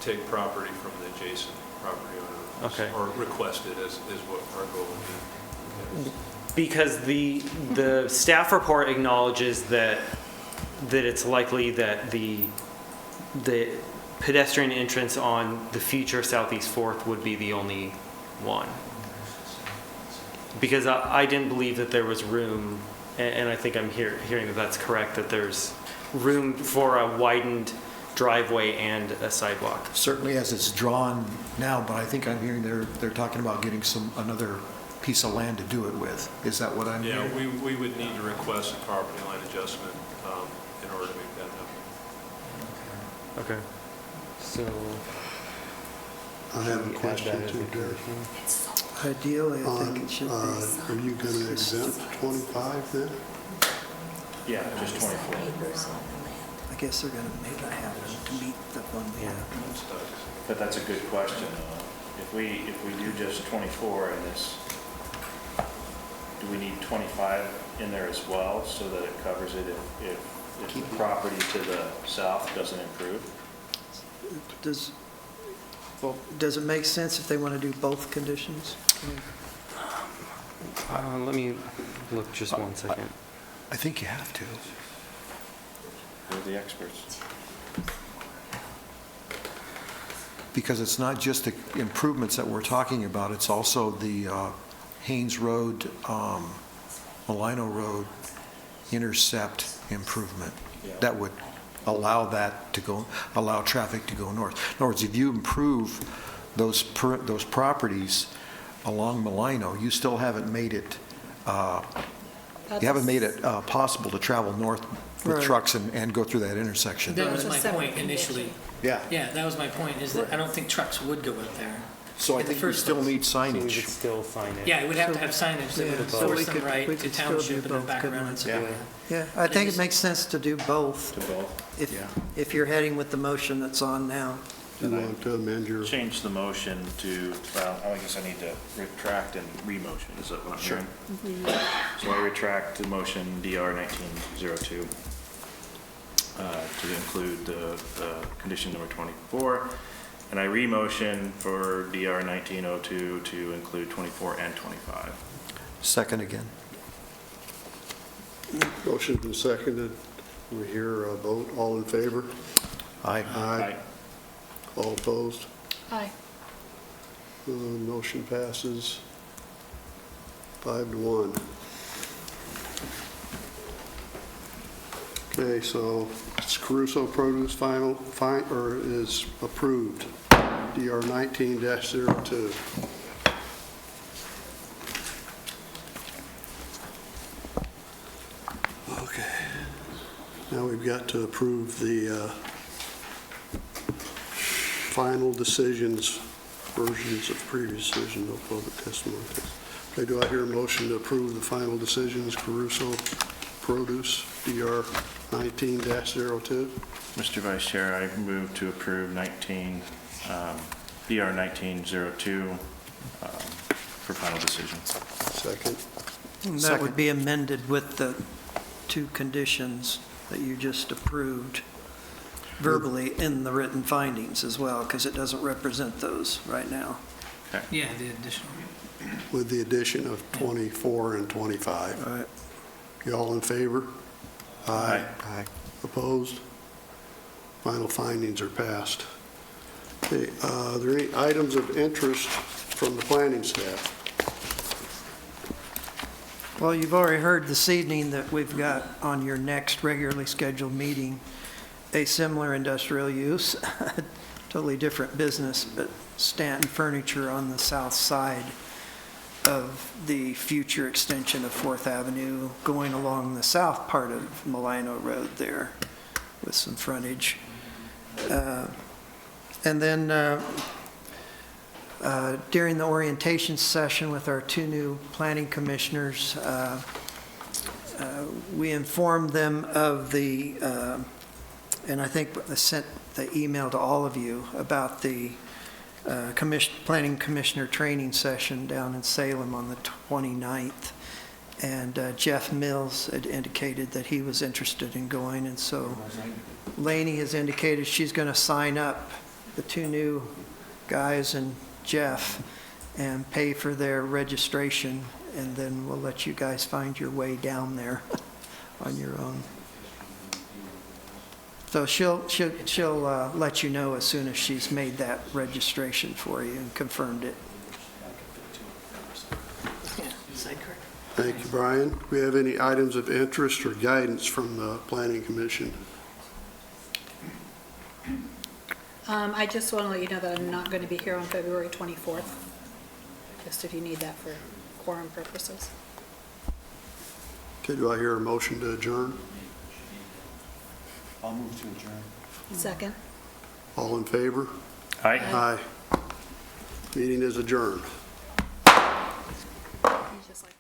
S7: take property from the adjacent property owner.
S5: Okay.
S7: Or request it is what our goal would be.
S5: Because the staff report acknowledges that it's likely that the pedestrian entrance on the future Southeast Fourth would be the only one. Because I didn't believe that there was room, and I think I'm hearing that that's correct, that there's room for a widened driveway and a sidewalk.
S4: Certainly as it's drawn now, but I think I'm hearing they're talking about getting another piece of land to do it with. Is that what I'm
S7: Yeah,
S4: hearing?
S7: we would need to request a property line adjustment in order to make that happen.
S5: Okay. So
S1: I have a question too, Derek.
S6: Ideally, I think it should be.
S1: Are you going to exempt 25 then?
S2: Yeah, just 24.
S6: I guess they're going to make that happen to meet the one we have.
S2: But that's a good question. If we do just 24 in this, do we need 25 in there as well so that it covers it if the property to the south doesn't improve?
S6: Does it make sense if they want to do both conditions?
S5: Let me look just one second.
S4: I think you have to.
S2: We're the experts.
S4: Because it's not just the improvements that we're talking about, it's also the Haynes Road, Malino Road intercept improvement that would allow that to go, allow traffic to go north. In other words, if you improve those properties along Malino, you still haven't made it, possible to travel north with
S6: Right.
S4: trucks and go through that intersection.
S8: That was
S3: It's a
S8: my
S3: separate
S8: point initially.
S4: Yeah.
S8: Yeah, that was my point, is that I don't think trucks would go up there.
S4: So I
S8: In the
S4: think we
S8: first
S4: still
S8: place.
S4: need
S5: So we would
S4: signage.
S5: still sign it.
S8: Yeah, it would have to have signage that
S6: Yeah,
S8: would
S6: so we
S8: force them
S6: could-
S8: right
S6: we
S8: to
S6: could still do
S8: township and then
S6: both,
S8: back
S6: couldn't
S8: around
S6: we?
S8: and Sequoia.
S6: Yeah, I think it makes sense to do both,
S2: To both?
S6: if you're heading with the motion that's on now.
S1: Do you want to amend your,
S2: Change the motion to, well, I guess I need to retract and re-motion, is that what I'm hearing? So I retract the motion DR 1902 to include the condition number 24, and I re-motion for DR 1902 to include 24 and 25.
S4: Second again.
S1: motion's been seconded. We hear a vote. All in favor?
S4: Aye.
S1: Aye. All opposed?
S3: Aye.
S1: Motion passes 5-1. Okay, so it's Caruso Produce or is approved, DR 19-02. Okay, now we've got to approve the final decisions, versions of previous decision, no public testimony. Okay, do I hear a motion to approve the final decisions, Caruso Produce, DR 19-02?
S2: Mr. Vice Chair, I move to approve DR 1902 for final decision.
S1: Second.
S6: And that would be amended with the two conditions that you just approved verbally in the written findings as well, because it doesn't represent those right now.
S8: Yeah, the additional.
S1: With the addition of 24 and 25.
S6: All right.
S1: You all in favor?
S2: Aye.
S4: Aye.
S1: Opposed? Final findings are passed. Okay, are there any items of interest from the planning staff?
S6: Well, you've already heard this evening that we've got on your next regularly scheduled meeting a similar industrial use, totally different business, but Stanton Furniture on the south side of the future extension of 4th Avenue, going along the south part of Malino Road there with some frontage. And then during the orientation session with our two new planning commissioners, we informed them of the, and I think I sent the email to all of you about the planning commissioner training session down in Salem on the 29th. And Jeff Mills had indicated that he was interested in going, and so Lainey has indicated she's going to sign up the two new guys and Jeff and pay for their registration, and then we'll let you guys find your way down there on your own. So she'll let you know as soon as she's made that registration for you and confirmed it.
S1: Thank you, Brian. Do we have any items of interest or guidance from the Planning Commission?
S3: I just want to let you know that I'm not going to be here on February 24th, just if you need that for quorum purposes.
S1: Okay, do I hear a motion to adjourn?
S4: I'll move to adjourn.
S3: Second?
S1: All in favor?
S2: Aye.
S1: Aye. Meeting is adjourned.
S3: He's just like-